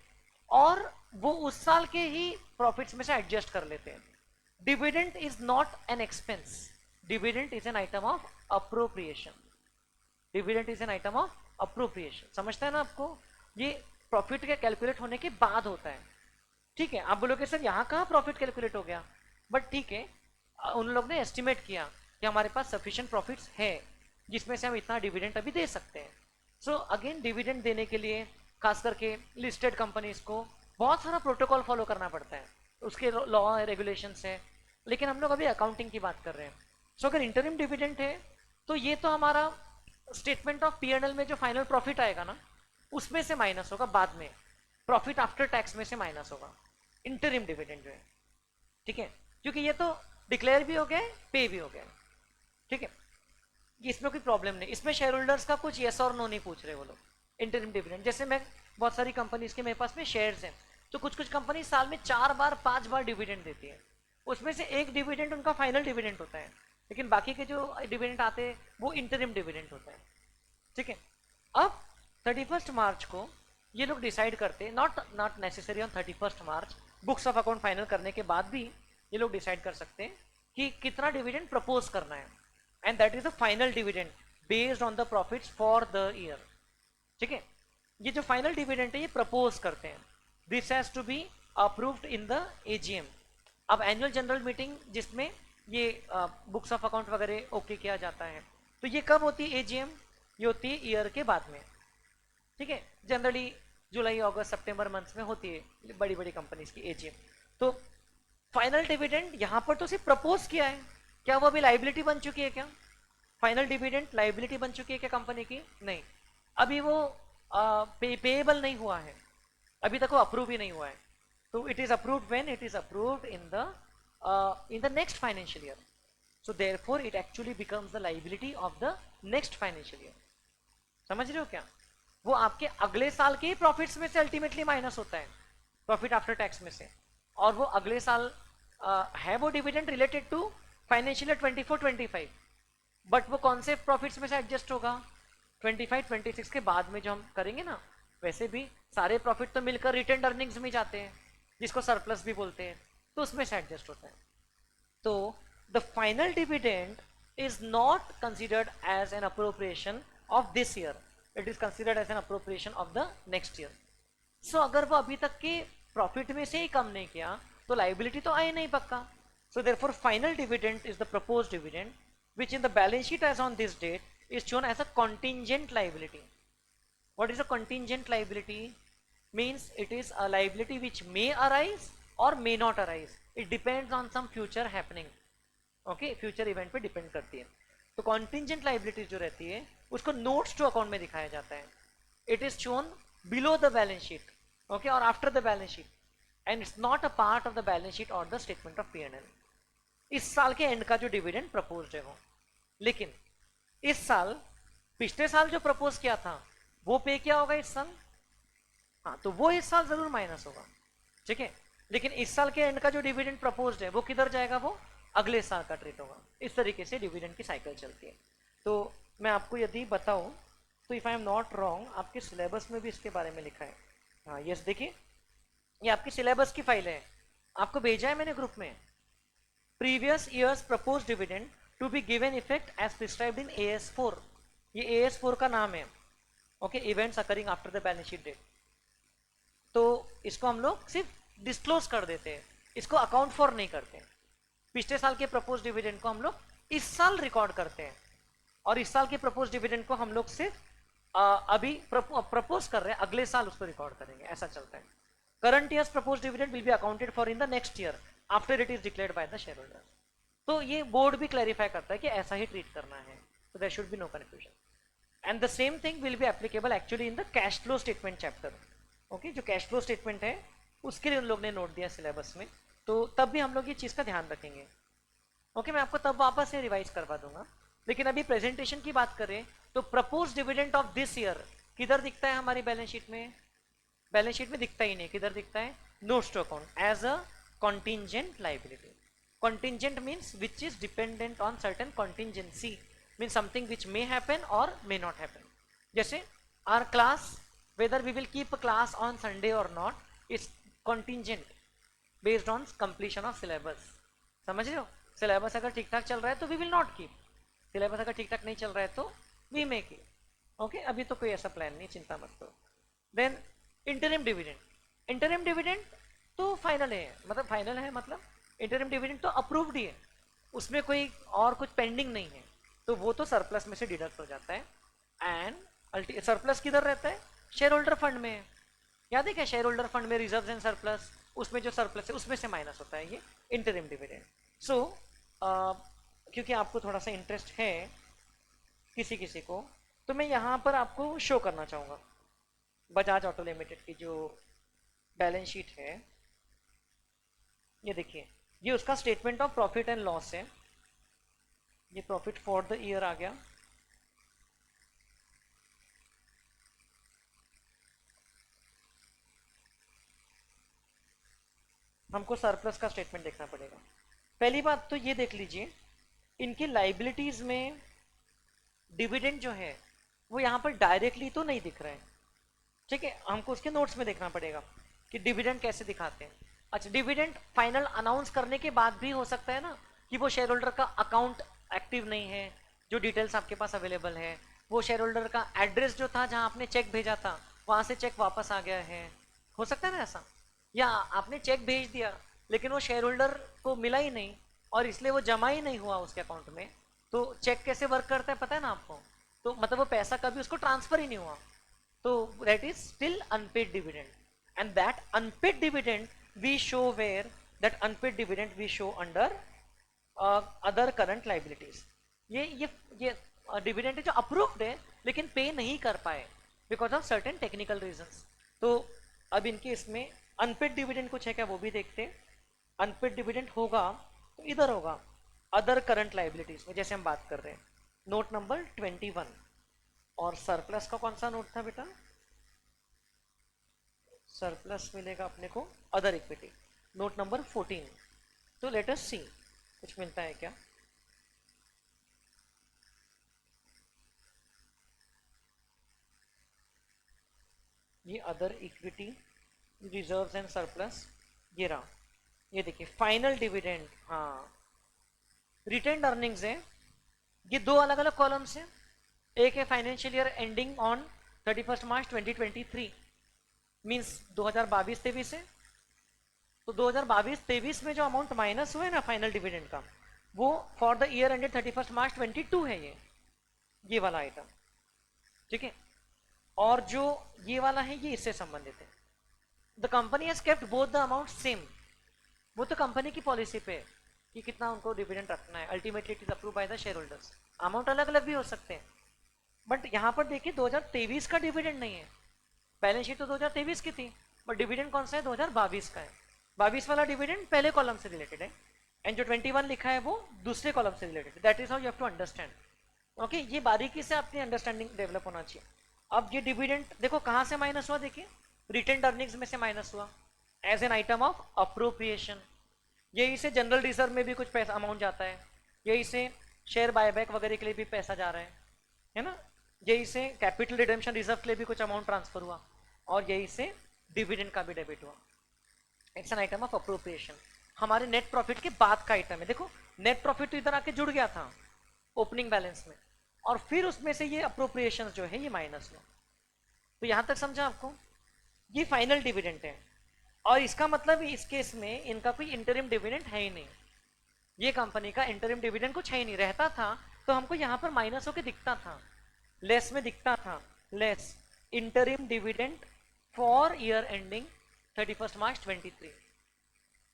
और वो उस साल के ही प्रॉफिट्स में से एडजस्ट कर लेते हैं। Dividend is not an expense, dividend is an item of appropriation. Dividend is an item of appropriation, समझते हैं ना आपको? ये प्रॉफिट के कैलकुलेट होने के बाद होता है, ठीक है। आप बोलोगे सर यहाँ कहाँ प्रॉफिट कैलकुलेट हो गया, बट ठीक है, उन लोग ने एस्टिमेट किया कि हमारे पास सफिशिएंट प्रॉफिट्स है जिसमें से हम इतना डिविडेंड अभी दे सकते हैं। सो अगेन डिविडेंड देने के लिए खास करके लिस्टेड कंपनीज को बहुत सारा प्रोटोकॉल फॉलो करना पड़ता है, उसके लॉ रेगुलेशंस है, लेकिन हम लोग अभी अकाउंटिंग की बात कर रहे हैं। सो अगर इंटरिम डिविडेंड है तो ये तो हमारा स्टेटमेंट ऑफ P&L में जो फाइनल प्रॉफिट आएगा ना उसमें से माइनस होगा, बाद में प्रॉफिट आफ्टर टैक्स में से माइनस होगा इंटरिम डिविडेंड जो है, ठीक है, क्योंकि ये तो डिक्लेयर भी हो गया, पे भी हो गया, ठीक है, इसमें कोई प्रॉब्लम नहीं। इसमें शेयर होल्डर्स का कुछ येस और नो नहीं पूछ रहे वो लोग। इंटरिम डिविडेंड जैसे मैं बहुत सारी कंपनीज के मेरे पास में शेयर्स हैं, तो कुछ कुछ कंपनी साल में 4 बार 5 बार डिविडेंड देती है, उसमें से एक डिविडेंड उनका फाइनल डिविडेंड होता है, लेकिन बाकी के जो डिविडेंड आते हैं वो इंटरिम डिविडेंड होता है, ठीक है। अब 31 मार्च को ये लोग डिसाइड करते, not necessary on 31 March, books of account final करने के बाद भी ये लोग डिसाइड कर सकते हैं कि कितना डिविडेंड प्रपोज करना है, and that is the final dividend based on the profits for the year, ठीक है। ये जो फाइनल डिविडेंड है ये प्रपोज करते हैं, this has to be approved in the AGM। अब एनुअल जनरल मीटिंग जिसमें ये बुक्स ऑफ अकाउंट वगैरह ओके किया जाता है, तो ये कब होती है AGM? ये होती है ईयर के बाद में, ठीक है, जनरली जुलाई अगस्त सितंबर मंथ्स में होती है बड़ी बड़ी कंपनीज की AGM। तो फाइनल डिविडेंड यहाँ पर तो सिर्फ प्रपोज किया है, क्या वो अभी लाइबिलिटी बन चुकी है? क्या फाइनल डिविडेंड लाइबिलिटी बन चुकी है क्या कंपनी की? नहीं, अभी वो पेएबल नहीं हुआ है, अभी तक वो अप्रूव ही नहीं हुआ है। तो it is approved when it is approved in the next financial year, so therefore it actually becomes the liability of the next financial year. समझ रहे हो क्या? वो आपके अगले साल के प्रॉफिट्स में से अल्टीमेटली माइनस होता है, प्रॉफिट आफ्टर टैक्स में से, और वो अगले साल है वो dividend related to financial year 24-25, but वो कौन से प्रॉफिट्स में से एडजस्ट होगा? 25-26 के बाद में जो हम करेंगे ना, वैसे भी सारे प्रॉफिट तो मिलकर रिटेन्ड अर्निंग्स में जाते हैं, जिसको सरप्लस भी बोलते हैं, तो उसमें से एडजस्ट होता है। तो the final dividend is not considered as an appropriation of this year, it is considered as an appropriation of the next year. So अगर वो अभी तक के प्रॉफिट में से ही कम नहीं किया तो लाइबिलिटी तो आई नहीं पक्का। So therefore final dividend is the proposed dividend which in the balance sheet as on this date is shown as a contingent liability. What is a contingent liability? Means it is a liability which may arise or may not arise. It depends on some future happening. Okay, future event पे depend करती है। तो contingent liability जो रहती है उसको notes to account में दिखाया जाता है। It is shown below the balance sheet, okay, or after the balance sheet, and it's not a part of the balance sheet or the statement of P&L. इस साल के एंड का जो dividend proposed है वो, लेकिन इस साल पिछले साल जो प्रपोज किया था वो पे किया होगा इस साल, हाँ, तो वो इस साल जरूर माइनस होगा, ठीक है। लेकिन इस साल के एंड का जो डिविडेंड प्रपोज्ड है वो किधर जाएगा? वो अगले साल का ट्रीट होगा। इस तरीके से डिविडेंड की साइकिल चलती है। तो मैं आपको यदि बताऊं तो if I am not wrong आपके सिलेबस में भी इसके बारे में लिखा है। हाँ यस, देखिए ये आपकी सिलेबस की फाइल है, आपको भेजा है मैंने ग्रुप में। Previous years propose dividend to be given effect as prescribed in AS4, ये AS4 का नाम है, okay, events occurring after the balance sheet date. तो इसको हम लोग सिर्फ डिस्क्लोज कर देते हैं, इसको अकाउंट फॉर नहीं करते। पिछले साल के प्रपोज डिविडेंड को हम लोग इस साल रिकॉर्ड करते हैं, और इस साल के प्रपोज डिविडेंड को हम लोग सिर्फ अभी प्रपोज कर रहे हैं, अगले साल उसको रिकॉर्ड करेंगे, ऐसा चलता है। Current years propose dividend will be accounted for in the next year after it is declared by the share holders. तो ये बोर्ड भी क्लैरिफाई करता है कि ऐसा ही ट्रीट करना है, so there should be no confusion, and the same thing will be applicable actually in the cash flow statement chapter, okay, जो कैश फ्लो स्टेटमेंट है उसके लिए उन लोग ने नोट दिया सिलेबस में, तो तब भी हम लोग ये चीज़ का ध्यान रखेंगे। ओके, मैं आपको तब वापस से रिवाइज करवा दूंगा, लेकिन अभी प्रेजेंटेशन की बात करें तो propose dividend of this year किधर दिखता है हमारी बैलेंस शीट में? बैलेंस शीट में दिखता ही नहीं, किधर दिखता है? Notes to account as a contingent liability. Contingent means which is dependent on certain contingency, means something which may happen or may not happen. जैसे our class, whether we will keep a class on Sunday or not is contingent based on completion of syllabus. समझ रहे हो? Syllabus अगर ठीक ठाक चल रहा है तो we will not keep, syllabus अगर ठीक ठाक नहीं चल रहा है तो we may keep. ओके, अभी तो कोई ऐसा प्लान नहीं, चिंता मत करो. Then interim dividend. Interim dividend तो फाइनल है, मतलब फाइनल है मतलब इंटरिम डिविडेंड तो अप्रूव्ड ही है, उसमें कोई और कुछ पेंडिंग नहीं है, तो वो तो सरप्लस में से डिडक्ट हो जाता है. एंड सरप्लस किधर रहता है? शेयर होल्डर फंड में. याद है क्या? शेयर होल्डर फंड में रिजर्व्स एंड सरप्लस, उसमें जो सरप्लस है उसमें से माइनस होता है ये इंटरिम डिविडेंड. सो क्योंकि आपको थोड़ा सा इंटरेस्ट है किसी किसी को, तो मैं यहाँ पर आपको शो करना चाहूँगा बजाज ऑटो लिमिटेड की जो बैलेंस शीट है. ये देखिए, ये उसका statement of profit and loss है. ये प्रॉफिट फॉर द ईयर आ गया. हमको सरप्लस का स्टेटमेंट देखना पड़ेगा. पहली बात तो ये देख लीजिए, इनकी लाइबिलिटीज में डिविडेंड जो है वो यहाँ पर डायरेक्टली तो नहीं दिख रहा है. ठीक है, हमको उसके नोट्स में देखना पड़ेगा कि डिविडेंड कैसे दिखाते हैं. अच्छा, डिविडेंड फाइनल अनाउंस करने के बाद भी हो सकता है ना कि वो शेयर होल्डर का अकाउंट एक्टिव नहीं है, जो डिटेल्स आपके पास अवेलेबल है, वो शेयर होल्डर का एड्रेस जो था जहां आपने चेक भेजा था वहां से चेक वापस आ गया है, हो सकता है ना ऐसा. या आपने चेक भेज दिया लेकिन वो शेयर होल्डर को मिला ही नहीं और इसलिए वो जमा ही नहीं हुआ उसके अकाउंट में. तो चेक कैसे वर्क करता है पता है ना आपको? तो मतलब वो पैसा कभी उसको ट्रांसफर ही नहीं हुआ, तो that is still unpaid dividend. And that unpaid dividend we show where? That unpaid dividend we show under other current liabilities. ये डिविडेंड जो अप्रूव्ड है लेकिन पे नहीं कर पाए because of certain technical reasons. तो अब इनके इसमें अनपेड डिविडेंड कुछ है क्या वो भी देखते हैं. अनपेड डिविडेंड होगा तो इधर होगा अदर करंट लाइबिलिटीज में, जैसे हम बात कर रहे हैं नोट नंबर 21. और सरप्लस का कौन सा नोट था बेटा? सरप्लस मिलेगा अपने को अदर इक्विटी, नोट नंबर 14. तो लेट अस सी कुछ मिलता है क्या. ये other equity reserves and surplus, ये रहा. ये देखिए फाइनल डिविडेंड. हाँ, रिटेन्ड अर्निंग्स है. ये दो अलग अलग कॉलम्स हैं. एक है financial year ending on 31 March 2023, means 2022-23 है. तो 2022-23 में जो अमाउंट माइनस हुए ना फाइनल डिविडेंड का, वो फॉर द ईयर एंडेड 31 मार्च 22 है ये वाला आइटम. ठीक है, और जो ये वाला है ये इससे संबंधित है. The company has kept both the amount same. वो तो कंपनी की पॉलिसी पे कि कितना उनको डिविडेंड रखना है. Ultimately it is approve by the share holders. Amount अलग अलग भी हो सकते हैं, बट यहाँ पर देखिए 2023 का डिविडेंड नहीं है. बैलेंस शीट तो 2023 की थी, बट डिविडेंड कौन सा है? 2022 का है. 22 वाला डिविडेंड पहले कॉलम से रिलेटेड है एंड जो 21 लिखा है वो दूसरे कॉलम से रिलेटेड है. That is how you have to understand. Okay, ये बारीकी से अपनी अंडरस्टैंडिंग डेवलप होना चाहिए. अब ये डिविडेंड देखो कहाँ से माइनस हुआ, देखिए रिटेन्ड अर्निंग्स में से माइनस हुआ as an item of appropriation. यही से जनरल रिजर्व में भी कुछ पैसा अमाउंट जाता है, यही से शेयर बायबैक वगैरह के लिए भी पैसा जा रहा है ना. यही से कैपिटल रिडेम्पशन रिजर्व के लिए भी कुछ अमाउंट ट्रांसफर हुआ और यही से डिविडेंड का भी डेबिट हुआ. It's an item of appropriation. हमारे नेट प्रॉफिट के बाद का आइटम है. देखो नेट प्रॉफिट तो इधर आके जुड़ गया था ओपनिंग बैलेंस में, और फिर उसमें से ये अप्रोप्रिएशन जो है ये माइनस हुआ. तो यहां तक समझा आपको? ये फाइनल डिविडेंड है और इसका मतलब इस केस में इनका कोई इंटरिम डिविडेंड है ही नहीं. ये कंपनी का इंटरिम डिविडेंड कुछ है ही नहीं. रहता था तो हमको यहाँ पर माइनस होकर दिखता था, लेस में दिखता था, less interim dividend for year ending 31 March 23.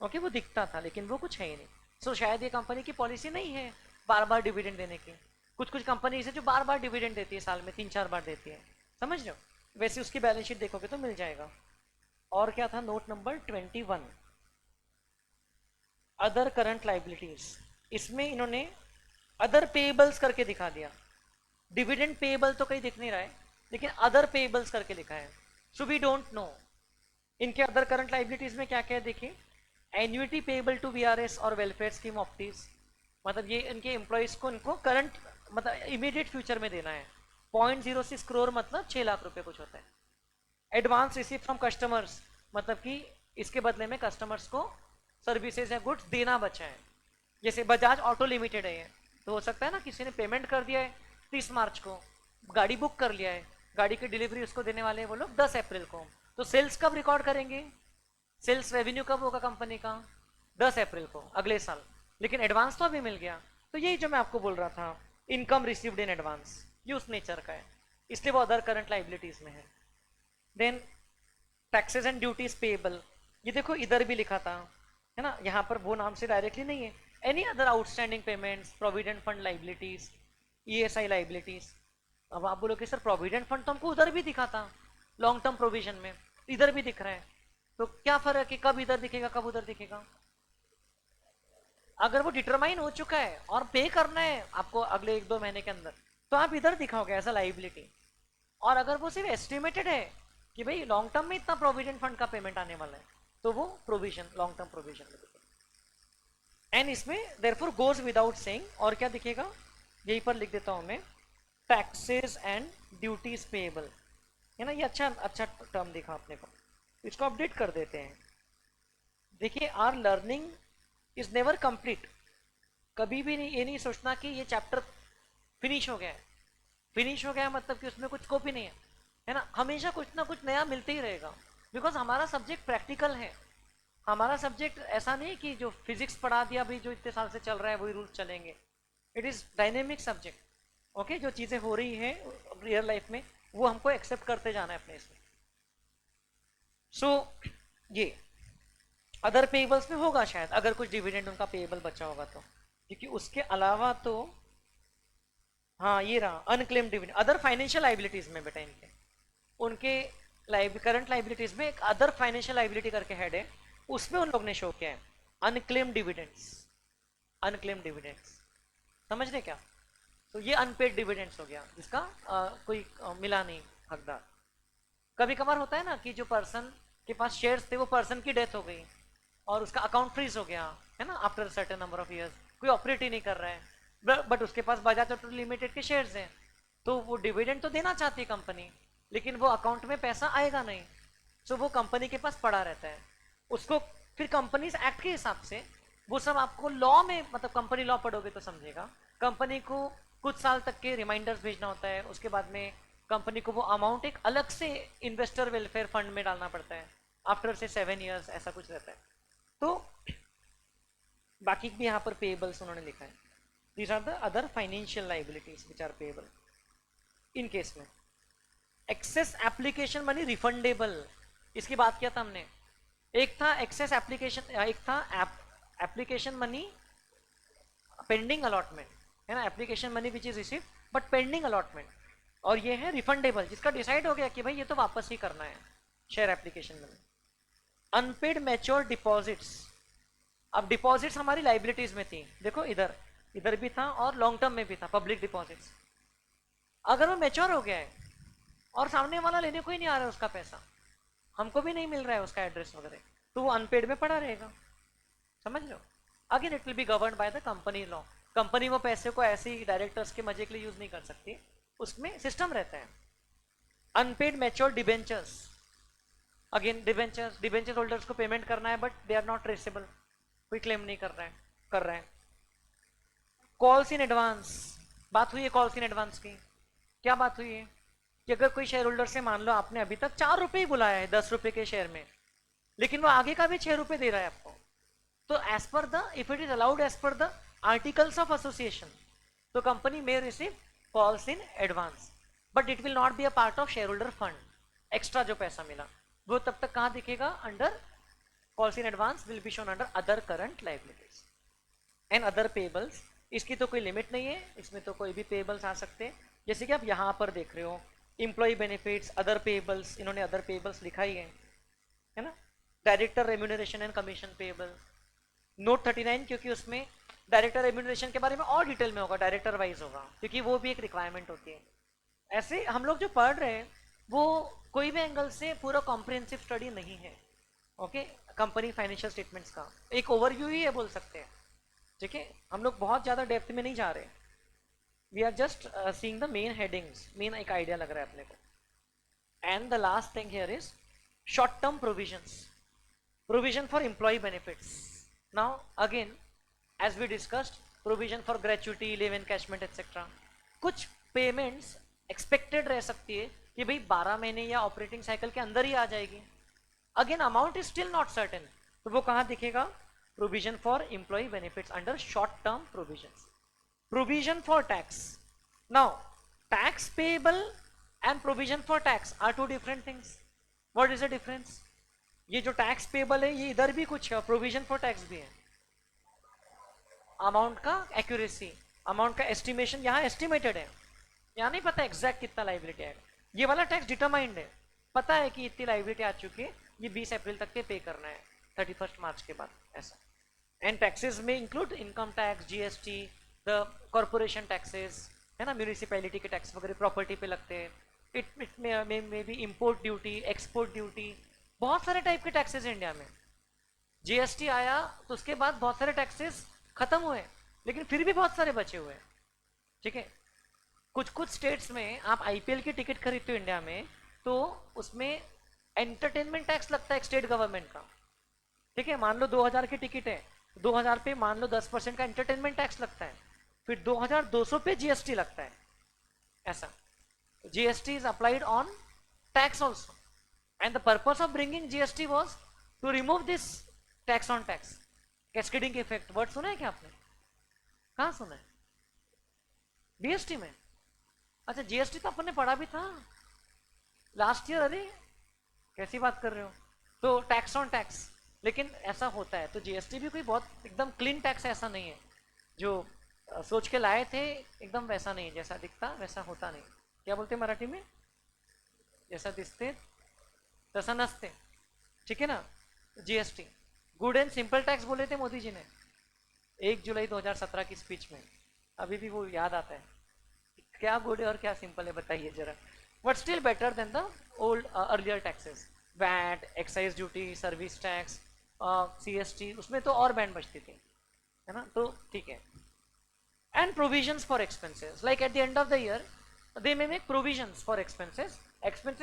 Okay, वो दिखता था लेकिन वो कुछ है ही नहीं. सो शायद ये कंपनी की पॉलिसी नहीं है बार बार डिविडेंड देने की. कुछ कुछ कंपनी है जो बार बार डिविडेंड देती है, साल में 3-4 बार देती है, समझ रहे हो. वैसे उसकी बैलेंस शीट देखोगे तो मिल जाएगा. और क्या था? Note number 21 other current liabilities. इसमें इन्होंने अदर पेएबल्स करके दिखा दिया। डिविडेंड पेएबल तो कहीं दिख नहीं रहा है, लेकिन अदर पेएबल्स करके लिखा है। सो वी डोंट नो इनके अदर करंट लाइबिलिटीज में क्या क्या है। देखिए, एन्युटी पेएबल टू वीआरएस और वेलफेयर स्कीम ऑप्टीज, मतलब ये इनके एम्प्लॉयज को इनको करंट मतलब इमीडिएट फ्यूचर में देना है। 0.06 करोड़ मतलब 6 लाख रुपए कुछ होता है। एडवांस रिसीव फ्रॉम कस्टमर्स, मतलब कि इसके बदले में कस्टमर्स को सर्विसेज या गुड्स देना बचा है। जैसे बजाज ऑटो लिमिटेड है ये, तो हो सकता है ना किसी ने पेमेंट कर दिया है 30 मार्च को, गाड़ी बुक कर लिया है, गाड़ी की डिलीवरी उसको देने वाले हैं वो लोग 10 अप्रैल को, तो सेल्स कब रिकॉर्ड करेंगे, सेल्स रेवेन्यू कब होगा कंपनी का, 10 अप्रैल को अगले साल, लेकिन एडवांस तो अभी मिल गया। तो यही जो मैं आपको बोल रहा था, इनकम रिसीव्ड इन एडवांस, ये उस नेचर का है, इसलिए वो अदर करंट लाइबिलिटीज में है। Then taxes and duties payable, ये देखो इधर भी लिखा था, है ना, यहाँ पर वो नाम से डायरेक्टली नहीं है। Any other outstanding payments, provident fund liabilities, ESI liabilities. अब आप बोलोगे सर प्रोविडेंट फंड तो हमको उधर भी दिखा था लॉन्ग टर्म प्रोविजन में, इधर भी दिख रहा है, तो क्या फर्क है, कब इधर दिखेगा कब उधर दिखेगा। अगर वो डिटरमाइन हो चुका है और पे करना है आपको अगले 1-2 महीने के अंदर, तो आप इधर दिखाओगे एज अ लाइबिलिटी। और अगर वो सिर्फ एस्टिमेटेड है कि भाई लॉन्ग टर्म में इतना प्रोविडेंट फंड का पेमेंट आने वाला है, तो वो प्रोविजन लॉन्ग टर्म प्रोविजन में दिखेगा। एंड इसमें देयरफॉर गोज विदाउट सेइंग, और क्या दिखेगा, यहीं पर लिख देता हूं मैं, टैक्सेस एंड ड्यूटीज पेएबल, है ना, ये अच्छा अच्छा टर्म दिखा अपने को, इसको अपडेट कर देते हैं। देखिए, our learning is never complete, कभी भी नहीं ये नहीं सोचना कि ये चैप्टर फिनिश हो गया है। फिनिश हो गया मतलब कि उसमें कुछ स्कोप ही नहीं है ना, हमेशा कुछ ना कुछ नया मिलते ही रहेगा, बिकॉज हमारा सब्जेक्ट प्रैक्टिकल है। हमारा सब्जेक्ट ऐसा नहीं कि जो फिजिक्स पढ़ा दिया भाई जो इतने साल से चल रहा है वही रूल्स चलेंगे। It is dynamic subject, okay, जो चीजें हो रही है रियल लाइफ में वो हमको एक्सेप्ट करते जाना है अपने इसमें। सो ये अदर पेएबल्स में होगा शायद, अगर कुछ डिविडेंड उनका पेएबल बचा होगा तो, क्योंकि उसके अलावा तो हाँ ये रहा unclaim dividend, other financial liabilities में बेटा इनके, उनके करंट लाइबिलिटीज में एक अदर फाइनेंशियल लाइबिलिटी करके हेड है, उसमें उन लोग ने शो किया है अनक्लेम डिविडेंड्स। अनक्लेम डिविडेंड्स समझ रहे क्या, तो ये अनपेड डिविडेंड्स हो गया जिसका कोई मिला नहीं हकदार। कभी कभार होता है ना कि जो पर्सन के पास शेयर्स थे वो पर्सन की डेथ हो गई और उसका अकाउंट फ्रीज हो गया, है ना, after certain number of years, कोई ऑपरेट ही नहीं कर रहा है, बट उसके पास बजाज ऑटो लिमिटेड के शेयर्स हैं, तो वो डिविडेंड तो देना चाहती है कंपनी, लेकिन वो अकाउंट में पैसा आएगा नहीं, सो वो कंपनी के पास पड़ा रहता है। उसको फिर कंपनीज एक्ट के हिसाब से वो सब आपको लॉ में, मतलब कंपनी लॉ पढ़ोगे तो समझेगा, कंपनी को कुछ साल तक के रिमाइंडर्स भेजना होता है, उसके बाद में कंपनी को वो अमाउंट एक अलग से इन्वेस्टर वेलफेयर फंड में डालना पड़ता है आफ्टर से 7 ईयर्स, ऐसा कुछ रहता है। तो बाकी भी यहाँ पर पेएबल्स उन्होंने लिखा है, these are the other financial liabilities which are payable. In case में एक्सेस एप्लीकेशन मनी रिफंडेबल, इसकी बात किया था हमने, एक था एक्सेस एप्लीकेशन, एक था एप्लीकेशन मनी पेंडिंग अलॉटमेंट, है ना, application money which is receive but pending allotment, और ये है रिफंडेबल जिसका डिसाइड हो गया कि भाई ये तो वापस ही करना है, share application money. Unpaid mature deposits, अब डिपॉजिट्स हमारी लाइबिलिटीज में थी, देखो इधर इधर भी था और लॉन्ग टर्म में भी था, पब्लिक डिपॉजिट्स। अगर वो मैच्योर हो गया है और सामने वाला लेने को ही नहीं आ रहा है उसका पैसा, हमको भी नहीं मिल रहा है उसका एड्रेस वगैरह, तो वो अनपेड में पड़ा रहेगा, समझ लो। Again it will be govern by the company law, company वो पैसे को ऐसे ही डायरेक्टर्स के मजे के लिए यूज नहीं कर सकती, उसमें सिस्टम रहता है। Unpaid mature debentures, again debentures holders को पेमेंट करना है but they are not traceable, कोई क्लेम नहीं कर रहा है। कॉल्स इन एडवांस, बात हुई है कॉल्स इन एडवांस की, क्या बात हुई है कि अगर कोई शेयर होल्डर से मान लो आपने अभी तक 4 रुपए ही बुलाया है 10 रुपए के शेयर में, लेकिन वो आगे का भी 6 रुपए दे रहा है आपको, तो as per the, if it is allowed as per the articles of association, तो company may receive calls in advance, but it will not be a part of shareholder fund. Extra जो पैसा मिला वो तब तक कहां दिखेगा, under calls in advance will be shown under other current liabilities and other payables. इसकी तो कोई लिमिट नहीं है, इसमें तो कोई भी पेबल्स आ सकते हैं, जैसे कि आप यहां पर देख रहे हो इंप्लॉय बेनिफिट्स अदर पेबल्स, इन्होंने अदर पेबल्स लिखा ही है ना। Director remuneration and commission payable, note 39, क्योंकि उसमें डायरेक्टर रेम्यूनरेशन के बारे में और डिटेल में होगा, डायरेक्टर वाइज होगा, क्योंकि वो भी एक रिक्वायरमेंट होती है। ऐसे हम लोग जो पढ़ रहे हैं वो कोई भी एंगल से पूरा कॉम्प्रिहेंसिव स्टडी नहीं है। ओके, कंपनी फाइनेंशियल स्टेटमेंट्स का एक ओवरव्यू ही है बोल सकते हैं। ठीक है, हम लोग बहुत ज़्यादा डेप्थ में नहीं जा रहे, we are just seeing the main headings, main एक आइडिया लग रहा है अपने को। And the last thing here is short term provisions, provision for employee benefits. Now again, as we discussed, provision for gratuity, leave encashment etc. कुछ payments expected रह सकती है कि भाई 12 महीने या ऑपरेटिंग साइकिल के अंदर ही आ जाएगी। Again amount is still not certain, तो वो कहाँ दिखेगा? Provision for employee benefits under short term provision. Provision for tax, now tax payable and provision for tax are two different things. What is the difference? ये जो tax payable है ये इधर भी कुछ है, प्रोविजन फॉर टैक्स भी है। अमाउंट का एक्यूरेसी, अमाउंट का एस्टिमेशन यहाँ एस्टिमेटेड है, यहाँ नहीं पता एग्जैक्ट कितना लाइबिलिटी आएगा। ये वाला टैक्स डिटरमाइंड है, पता है कि इतनी लाइबिलिटी आ चुकी है, ये 20 अप्रैल तक के पे करना है, 31 मार्च के बाद ऐसा। एंड टैक्सेस में include income tax, GST, the corporation taxes है ना, म्यूनिसिपैलिटी के टैक्स वगैरह प्रॉपर्टी पे लगते हैं। It may be import duty, export duty, बहुत सारे टाइप के टैक्सेस हैं इंडिया में। जीएसटी आया तो उसके बाद बहुत सारे टैक्सेस खत्म हुए, लेकिन फिर भी बहुत सारे बचे हुए हैं। ठीक है, कुछ कुछ स्टेट्स में आप आईपीएल की टिकट खरीदते हो इंडिया में, तो उसमें एंटरटेनमेंट टैक्स लगता है स्टेट गवर्नमेंट का। ठीक है, मान लो 2000 की टिकट है, 2000 पे मान लो 10% का एंटरटेनमेंट टैक्स लगता है, फिर 2200 पे जीएसटी लगता है ऐसा। GST is applied on tax also, and the purpose of bringing GST was to remove this tax on tax, cascading effect। Word सुना है क्या आपने? कहाँ सुना है? बीएसटी में? अच्छा, जीएसटी तो अपन ने पढ़ा भी था लास्ट ईयर। अरे कैसी बात कर रहे हो? तो टैक्स ऑन टैक्स, लेकिन ऐसा होता है तो जीएसटी भी कोई बहुत एकदम क्लीन टैक्स ऐसा नहीं है, जो सोच के लाए थे एकदम वैसा नहीं है, जैसा दिखता वैसा होता नहीं। क्या बोलते मराठी में? जैसा दिखते तसा नसते। ठीक है ना? GST good and simple tax बोले थे मोदी जी ने 1 जुलाई 2017 की स्पीच में, अभी भी वो याद आता है। क्या गुड है और क्या सिंपल है बताइए जरा। But still better than the old earlier taxes, VAT, excise duty, service tax, CST, उसमें तो और बैंड बचती थी, है ना? तो ठीक है। And provisions for expenses, like at the end of the year they may make provisions for expenses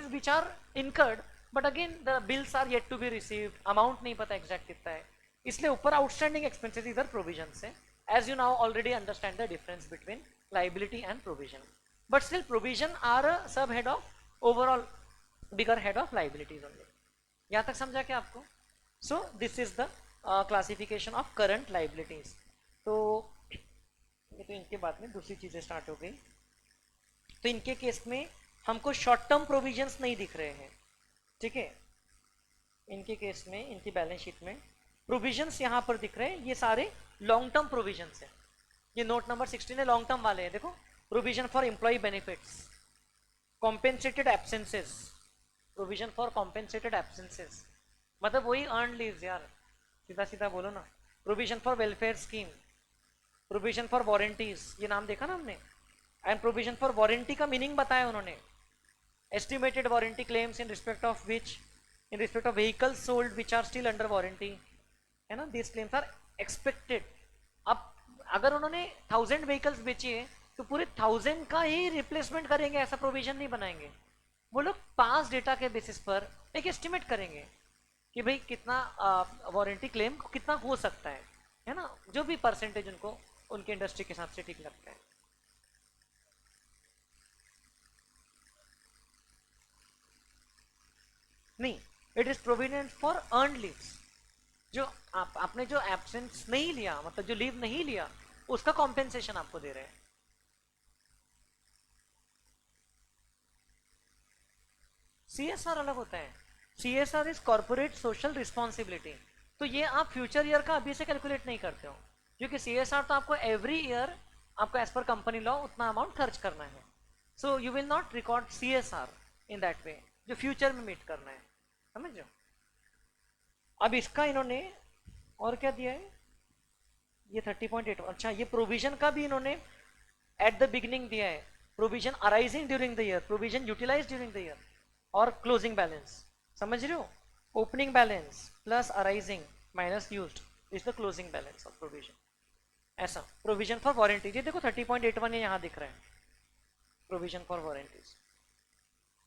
which are incurred, but again the bills are yet to be received, amount नहीं पता exact कितना है, इसलिए ऊपर outstanding expenses इधर provisions है। as you now already understand the difference between liability and provision, but still provision are a subhead of overall bigger head of liabilities only। यहाँ तक समझा क्या आपको? so this is the classification of current liabilities। तो ये तो इनके बाद में दूसरी चीजें स्टार्ट हो गई। तो इनके केस में हमको शॉर्ट टर्म प्रोविजंस नहीं दिख रहे हैं। ठीक है, इनके केस में इनकी बैलेंस शीट में प्रोविजंस यहाँ पर दिख रहे हैं, ये सारे लॉन्ग टर्म प्रोविजंस हैं। ये नोट नंबर 16 है, लॉन्ग टर्म वाले हैं। देखो, provision for employee benefits, compensated absences, provision for compensated absences मतलब वही अर्न लीव्स यार, सीधा सीधा बोलो ना। Provision for welfare scheme, provision for warranties, ये नाम देखा ना हमने। एंड प्रोविजन फॉर वारंटी का मीनिंग बताया उन्होंने, estimated warranty claims in respect of which, in respect of vehicles sold which are still under warranty, है ना, दिस क्लेम्स आर एक्सपेक्टेड। अब अगर उन्होंने 1000 व्हीकल्स बेची है तो पूरे 1000 का ही रिप्लेसमेंट करेंगे, ऐसा प्रोविजन नहीं बनाएंगे। वो लोग पास डेटा के बेसिस पर एक एस्टिमेट करेंगे कि भाई कितना वारंटी क्लेम कितना हो सकता है ना, जो भी परसेंटेज उनको उनके इंडस्ट्री के हिसाब से ठीक लगता है। नहीं, it is provident for earn leaves, जो आपने जो एब्सेंस नहीं लिया, मतलब जो लीव नहीं लिया, उसका कॉम्पेंसेशन आपको दे रहे हैं। सीएसआर अलग होता है, CSR is corporate social responsibility. तो ये आप फ्यूचर ईयर का अभी से कैलकुलेट नहीं करते हो, क्योंकि सीएसआर तो आपको एवरी ईयर आपको एज पर कंपनी लॉ उतना अमाउंट खर्च करना है। So you will not record CSR in that way, जो फ्यूचर में मीट करना है, समझ लो। अब इसका इन्होंने और क्या दिया है, ये 30.8, अच्छा ये प्रोविजन का भी इन्होंने एट द बिगिनिंग दिया है, provision arising during the year, provision utilise during the year, और क्लोजिंग बैलेंस, समझ रहे हो, opening balance plus arising minus used is the closing balance of provision, ऐसा प्रोविजन फॉर वारंटी। ये देखो 30.81 यहाँ दिख रहा है, प्रोविजन फॉर वारंटीज।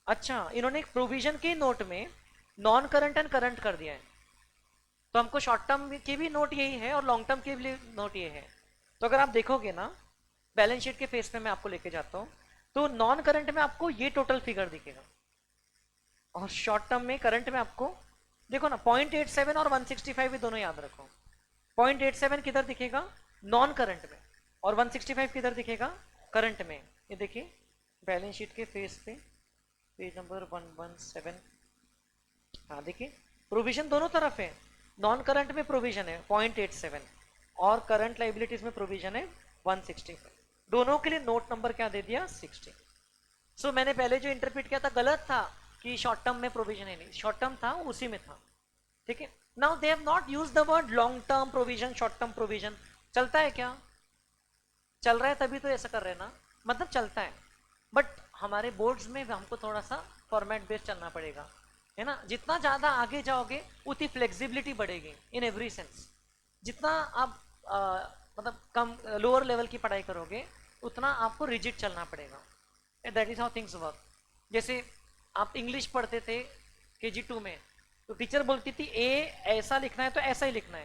अच्छा इन्होंने एक प्रोविजन के नोट में नॉन करंट एंड करंट कर दिया है, तो हमको शॉर्ट टर्म की भी नोट यही है और लॉन्ग टर्म की भी नोट ये है। तो अगर आप देखोगे ना बैलेंस शीट के फेस पे मैं आपको लेके जाता हूँ, तो नॉन करंट में आपको ये टोटल फिगर दिखेगा, और शॉर्ट टर्म में करंट में आपको देखो ना 0.87 और 165 दोनों याद रखो। 0.87 किधर दिखेगा, नॉन करंट में, और 165 किधर दिखेगा, करंट में। ये देखिए बैलेंस शीट के फेस पे पेज नंबर 117, हाँ देखिए प्रोविजन दोनों तरफ है, नॉन करंट में प्रोविजन है 0.87 और करंट लाइबिलिटीज में प्रोविजन है 165, दोनों के लिए नोट नंबर क्या दे दिया 60। सो मैंने पहले जो इंटरप्रेट किया था गलत था कि शॉर्ट टर्म में प्रोविजन है, नहीं शॉर्ट टर्म था उसी में था, ठीक है। Now they have not used the word long term provision, short term provision, चलता है क्या, चल रहा है तभी तो ऐसा कर रहे हैं ना, मतलब चलता है, बट हमारे बोर्ड्स में हमको थोड़ा सा फॉर्मेट बेस्ड चलना पड़ेगा, है ना। जितना ज़्यादा आगे जाओगे उतनी फ्लेक्सिबिलिटी बढ़ेगी इन एवरी सेंस, जितना आप मतलब कम लोअर लेवल की पढ़ाई करोगे उतना आपको रिजिड चलना पड़ेगा, that is how things work. जैसे आप इंग्लिश पढ़ते थे KG2 में, तो टीचर बोलती थी ए ऐसा लिखना है तो ऐसा ही लिखना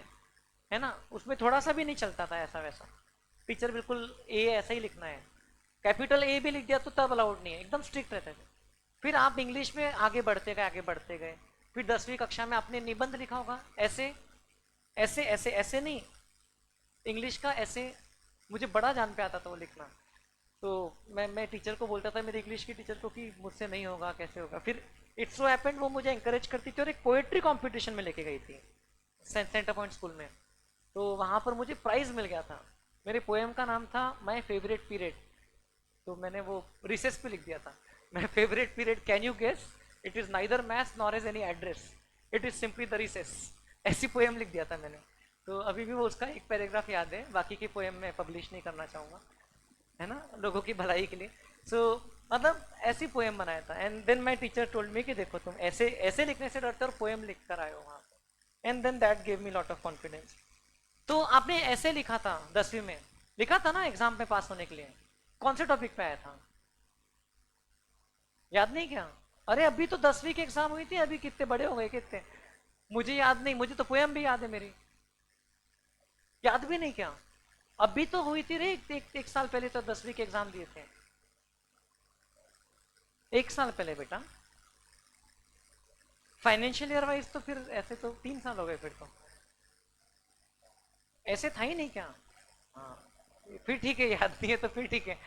है ना, उसमें थोड़ा सा भी नहीं चलता था ऐसा वैसा, टीचर बिल्कुल ए ऐसा ही लिखना है, कैपिटल ए भी लिख दिया तो तब अलाउड नहीं है, एकदम स्ट्रिक्ट रहते थे। फिर आप इंग्लिश में आगे बढ़ते गए आगे बढ़ते गए, फिर 10वीं कक्षा में आपने निबंध लिखा होगा, ऐसे ऐसे ऐसे ऐसे नहीं, इंग्लिश का ऐसे मुझे बड़ा जान पे आता था वो लिखना, तो मैं टीचर को बोलता था, मेरे इंग्लिश की टीचर को, कि मुझसे नहीं होगा कैसे होगा। फिर इट्स सो हैपेंड वो मुझे इंकरेज करती थी और एक पोएट्री कंपटीशन में लेके गई थी सेंटर पॉइंट स्कूल में, तो वहाँ पर मुझे प्राइज मिल गया था, मेरे पोएम का नाम था माई फेवरेट पीरियड, तो मैंने वो रिसेस पे लिख दिया था, my favourite period can you guess, it is neither maths nor is any address, it is simply the recess, ऐसी पोएम लिख दिया था मैंने। तो अभी भी वो उसका एक पैराग्राफ याद है, बाकी की पोएम मैं पब्लिश नहीं करना चाहूँगा, है ना, लोगों की भलाई के लिए। सो मतलब ऐसी पोएम बनाया था, and then my teacher told me कि देखो तुम ऐसे ऐसे लिखने से डरते हो और पोएम लिख कर आए हो वहाँ पे, and then that gave me lot of confidence. तो आपने ऐसे लिखा था 10वीं में, लिखा था ना एग्जाम में पास होने के लिए, कौन से टॉपिक पे आया था, याद नहीं क्या, अरे अभी तो 10वीं की एग्जाम हुई थी, अभी कितने बड़े हो गए कितने, मुझे याद नहीं, मुझे तो पोएम भी याद है मेरी, याद भी नहीं क्या, अभी तो हुई थी रे, एक साल पहले तो 10वीं के एग्जाम दिए थे, एक साल पहले बेटा, फाइनेंशियल ईयर वाइज तो फिर ऐसे तो 3 साल हो गए फिर तो, ऐसे था ही नहीं क्या, हाँ फिर ठीक है, याद नहीं है तो फिर ठीक है।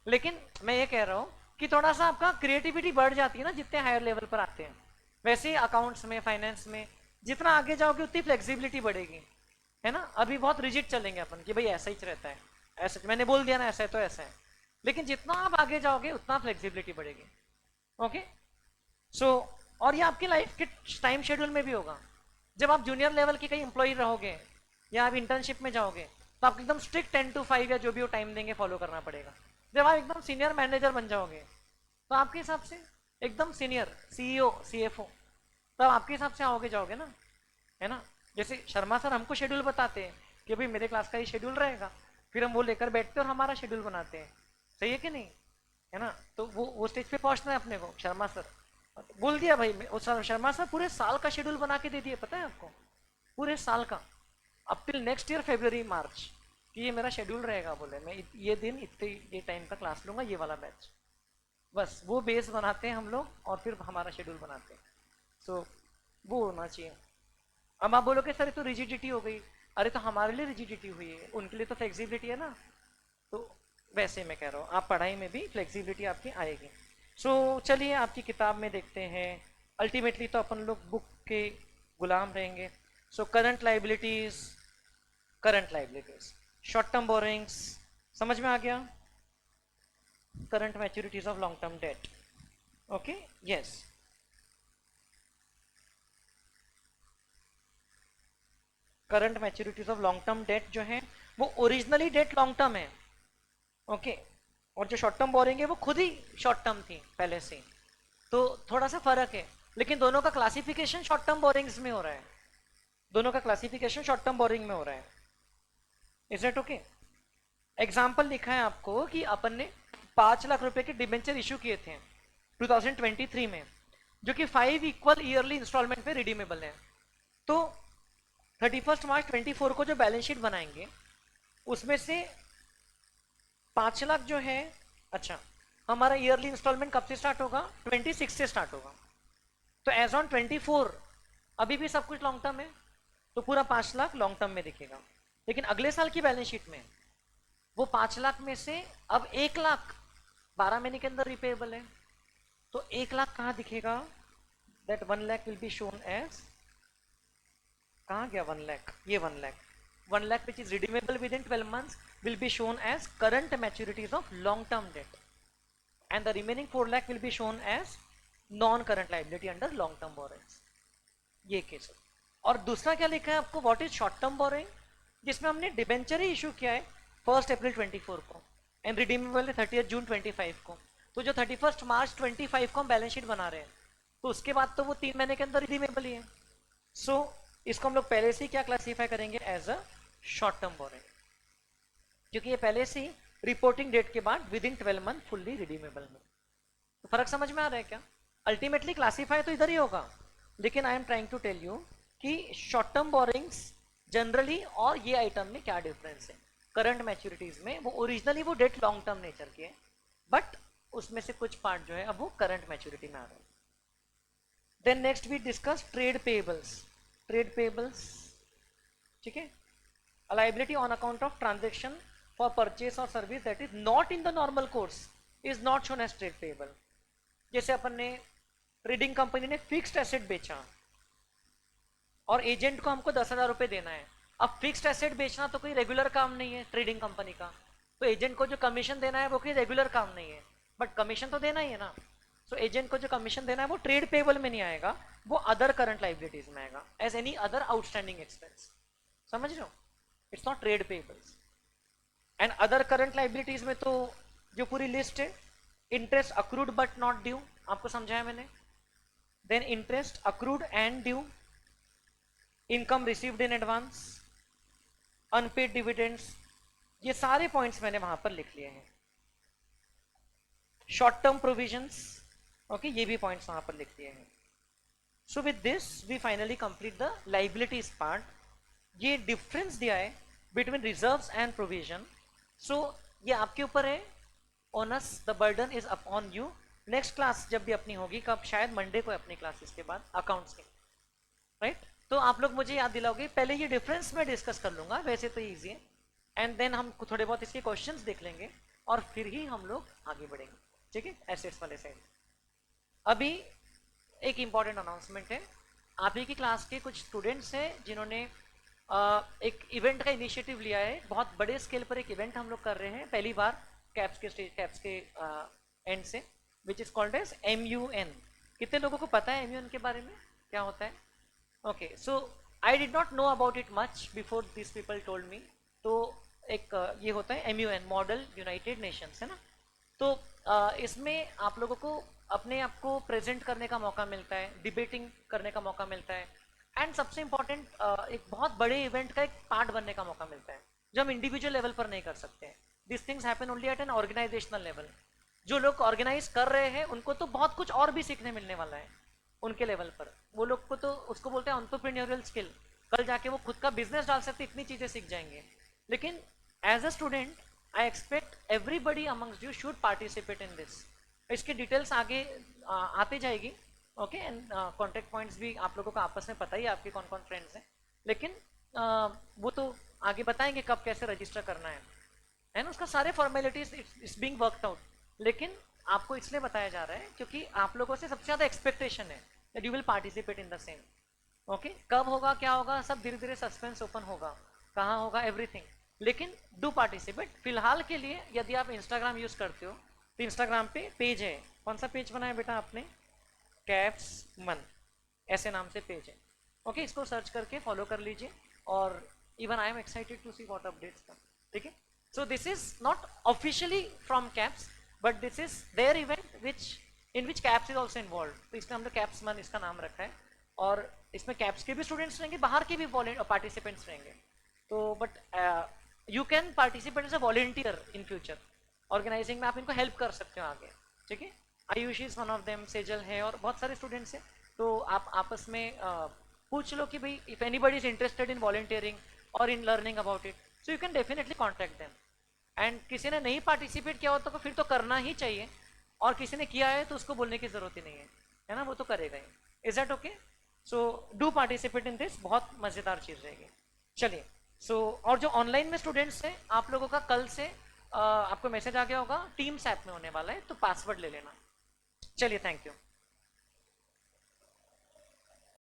लेकिन मैं ये कह रहा हूँ कि थोड़ा सा आपका क्रिएटिविटी बढ़ जाती है ना जितने हायर लेवल पर आते हैं, वैसे ही अकाउंट्स में फाइनेंस में जितना आगे जाओगे उतनी फ्लेक्सिबिलिटी बढ़ेगी, है ना। अभी बहुत रिजिड चलेंगे अपन कि भाई ऐसा ही रहता है, ऐसा मैंने बोल दिया ना ऐसा है तो ऐसा है, लेकिन जितना आप आगे जाओगे उतना फ्लेक्सिबिलिटी बढ़ेगी, ओके। सो और ये आपकी लाइफ के टाइम शेड्यूल में भी होगा, जब आप जूनियर लेवल की कहीं एम्प्लॉय रहोगे या आप इंटर्नशिप में जाओगे तो आपको एकदम स्ट्रिक्ट 10 to 5 या जो भी वो टाइम देंगे फॉलो करना पड़ेगा। जब आप एकदम सीनियर मैनेजर बन जाओगे तो आपके हिसाब से एकदम सीनियर CEO CFO, तो आप आपके हिसाब से आओगे जाओगे ना, है ना। जैसे शर्मा सर हमको शेड्यूल बताते हैं कि भाई मेरे क्लास का ये शेड्यूल रहेगा, फिर हम वो लेकर बैठते हैं और हमारा शेड्यूल बनाते हैं, सही है कि नहीं, है ना। तो वो स्टेज पे पहुंचना है अपने को, शर्मा सर बोल दिया भाई, शर्मा सर पूरे साल का शेड्यूल बना के दे दिए, पता है आपको, पूरे साल का up till next year February March, कि ये मेरा शेड्यूल रहेगा, बोले मैं ये दिन इतने ये टाइम का क्लास लूंगा, ये वाला बैच, बस वो बेस बनाते हैं हम लोग और फिर हमारा शेड्यूल बनाते हैं। सो वो होना चाहिए। अब आप बोलोगे सर ये तो रिजिडिटी हो गई, अरे तो हमारे लिए रिजिडिटी हुई है, उनके लिए तो फ्लेक्सिबिलिटी है ना, तो वैसे मैं कह रहा हूँ आप पढ़ाई में भी फ्लेक्सिबिलिटी आपकी आएगी। सो चलिए आपकी किताब में देखते हैं, अल्टीमेटली तो अपन लोग बुक के गुलाम रहेंगे। So current liabilities, short term borings समझ में आ गया, current maturities of long term date, okay yes. Current maturities of long term date जो है वो ओरिजिनली डेट लॉन्ग टर्म है, ओके, और जो शॉर्ट टर्म बोरिंग है वो खुद ही शॉर्ट टर्म थी पहले से, तो थोड़ा सा फर्क है, लेकिन दोनों का क्लासिफिकेशन शॉर्ट टर्म बोरिंग्स में हो रहा है, दोनों का क्लासिफिकेशन शॉर्ट टर्म बोरिंग में हो रहा है। Is it okay? एग्जाम्पल लिखा है आपको कि अपन ने 5 लाख रुपए के डिबेंचर इशू किए थे 2023 में, जो कि 5 इक्वल ईयरली इंस्टॉलमेंट पे रिडीमेबल है। तो 31 मार्च 24 को जो बैलेंस शीट बनाएंगे उसमें से 5 लाख जो है, अच्छा, हमारा ईयरली इंस्टॉलमेंट कब से स्टार्ट होगा? 26 से स्टार्ट होगा। तो एज ऑन 24 अभी भी सब कुछ लॉन्ग टर्म है, तो पूरा 5 लाख लॉन्ग टर्म में दिखेगा। लेकिन अगले साल की बैलेंस शीट में वो 5 लाख में से अब 1 लाख 12 महीने के अंदर रिपेएबल है, तो 1 लाख कहाँ दिखेगा? That 1 lakh will be shown as, कहाँ गया 1 लाख? ये 1 lakh, 1 lakh which is redeemable within 12 months will be shown as current maturities of long term debt, and the remaining 4 lakh will be shown as non current liability under long term borrowings। ये case. और दूसरा क्या लिखा है आपको? What is short term borrowing, जिसमें हमने debenture ही issue किया है 1 अप्रैल 24 को एंड रिडीमेबल है 30 जून 25 को। तो जो 31 मार्च 25 को हम बैलेंस शीट बना रहे हैं, तो उसके बाद तो वो 3 महीने के अंदर रिडीमेबल ही है। सो इसको हम लोग पहले से क्या क्लासीफाई करेंगे? As a short term borrowing, क्योंकि ये पहले से ही रिपोर्टिंग डेट के बाद within 12 month fully redeemable में। तो फर्क समझ में आ रहा है क्या? अल्टीमेटली क्लासीफाई तो इधर ही होगा, लेकिन I am trying to tell you कि शॉर्ट टर्म बोरिंग्स जनरली और ये आइटम में क्या डिफरेंस है। करंट मैच्योरिटीज में वो ओरिजिनली वो डेट लॉन्ग टर्म नेचर की है, बट उसमें से कुछ पार्ट जो है अब वो करंट मैच्योरिटी में आ रहा है। Then next we discuss trade payables. Trade payables, ठीक है, a liability on account of transaction for purchase or service that is not in the normal course is not shown as trade payable। जैसे अपन ने trading company ने fixed asset बेचा और agent को हमको 10,000 रुपए देना है। अब फिक्स्ड एसेट बेचना तो कोई रेगुलर काम नहीं है ट्रेडिंग कंपनी का, तो एजेंट को जो कमीशन देना है वो कोई रेगुलर काम नहीं है, बट कमीशन तो देना ही है ना। सो एजेंट को जो कमीशन देना है वो ट्रेड पेबल में नहीं आएगा, वो अदर करंट लाइबिलिटीज में आएगा as any other outstanding expense. समझ रहे हो? It's not trade payables. And other current liabilities में तो जो पूरी लिस्ट है, interest accrued but not due, आपको समझाया मैंने, then interest accrued and due, income received in advance, unpaid dividends, ये सारे पॉइंट्स मैंने वहां पर लिख लिए हैं। शॉर्ट टर्म प्रोविजंस, ओके, ये भी पॉइंट्स वहां पर लिख दिए हैं। So with this we finally complete the liabilities part. ये डिफरेंस दिया है between reserves and provision. So ये आपके ऊपर है, onus the burden is upon you. Next class जब भी अपनी होगी, कब? शायद मंडे को अपनी क्लासेस के बाद अकाउंट्स की, राइट? तो आप लोग मुझे याद दिलाओगे, पहले ये डिफरेंस मैं डिस्कस कर लूंगा, वैसे तो ईजी है, एंड देन हम थोड़े बहुत इसके क्वेश्चंस देख लेंगे और फिर ही हम लोग आगे बढ़ेंगे, ठीक है, एसेट्स वाले साइड। अभी एक इंपॉर्टेंट अनाउंसमेंट है। आप ही की क्लास के कुछ स्टूडेंट्स हैं जिन्होंने एक इवेंट का इनिशिएटिव लिया है, बहुत बड़े स्केल पर एक इवेंट हम लोग कर रहे हैं पहली बार कैप्स के स्टेज, कैप्स के एंड से, which is called as MUN। कितने लोगों को पता है MUN के बारे में क्या होता है? Okay, so I did not know about it much before this people told me. तो एक ये होता है MUN, मॉडल यूनाइटेड नेशंस, है ना। तो इसमें आप लोगों को अपने आप को प्रेजेंट करने का मौका मिलता है, डिबेटिंग करने का मौका मिलता है, एंड सबसे इंपॉर्टेंट एक बहुत बड़े इवेंट का एक पार्ट बनने का मौका मिलता है, जो हम इंडिविजुअल लेवल पर नहीं कर सकते हैं। This things happen only at an organisational level. जो लोग ऑर्गेनाइज कर रहे हैं उनको तो बहुत कुछ और भी सीखने मिलने वाला है उनके लेवल पर। वो लोग को तो उसको बोलते हैं एंटरप्रेन्योरियल स्किल, कल जाके वो खुद का बिजनेस डाल सकते, इतनी चीजें सीख जाएंगे। लेकिन as a student I expect everybody amongst you should participate in this. इसकी डिटेल्स आगे आती जाएगी, ओके, एंड कॉन्टेक्ट पॉइंट्स भी आप लोगों को आपस में पता ही है आपके कौन कौन फ्रेंड्स हैं, लेकिन वो तो आगे बताएंगे कब कैसे रजिस्टर करना है, एंड उसका सारे formalities it's being worked out. लेकिन आपको इसलिए बताया जा रहा है क्योंकि आप लोगों से सबसे ज्यादा एक्सपेक्टेशन है that you will participate in the same, okay. कब होगा, क्या होगा, सब धीरे धीरे सस्पेंस ओपन होगा, कहाँ होगा, एवरीथिंग, लेकिन डू पार्टिसिपेट। फिलहाल के लिए यदि आप इंस्टाग्राम यूज करते हो तो इंस्टाग्राम पे पेज है, कौन सा पेज बनाया बेटा आपने? कैप्स मन, ऐसे नाम से पेज है, ओके। इसको सर्च करके फॉलो कर लीजिए और even I am excited to see what updates come. ठीक है, so this is not officially from CAPS, but this is their event in which CAPS is also involved. तो इसमें हमने CAPS मन इसका नाम रखा है, और इसमें CAPS के भी स्टूडेंट्स रहेंगे, बाहर के भी पार्टिसिपेंट्स रहेंगे. तो but you can participate as a volunteer in future. Organising में आप इनको हेल्प कर सकते हो आगे. ठीक है, Ayush is one of them, Sejal है, और बहुत सारे स्टूडेंट्स हैं. तो आप आपस में पूछ लो कि भाई if anybody is interested in volunteering और in learning about it, so you can definitely contact them. And किसी ने नहीं पार्टिसिपेट किया हो तो फिर तो करना ही चाहिए, और किसी ने किया है तो उसको बोलने की जरूरत ही नहीं है ना, वो तो करेगा ही. Is that okay? So do participate in this, बहुत मजेदार चीज रहेगी. चलिए, सो और जो ऑनलाइन में स्टूडेंट्स हैं, आप लोगों का कल से आपको मैसेज आ गया होगा, टीम्स ऐप में होने वाला है, तो पासवर्ड ले लेना. चलिए, थैंक यू.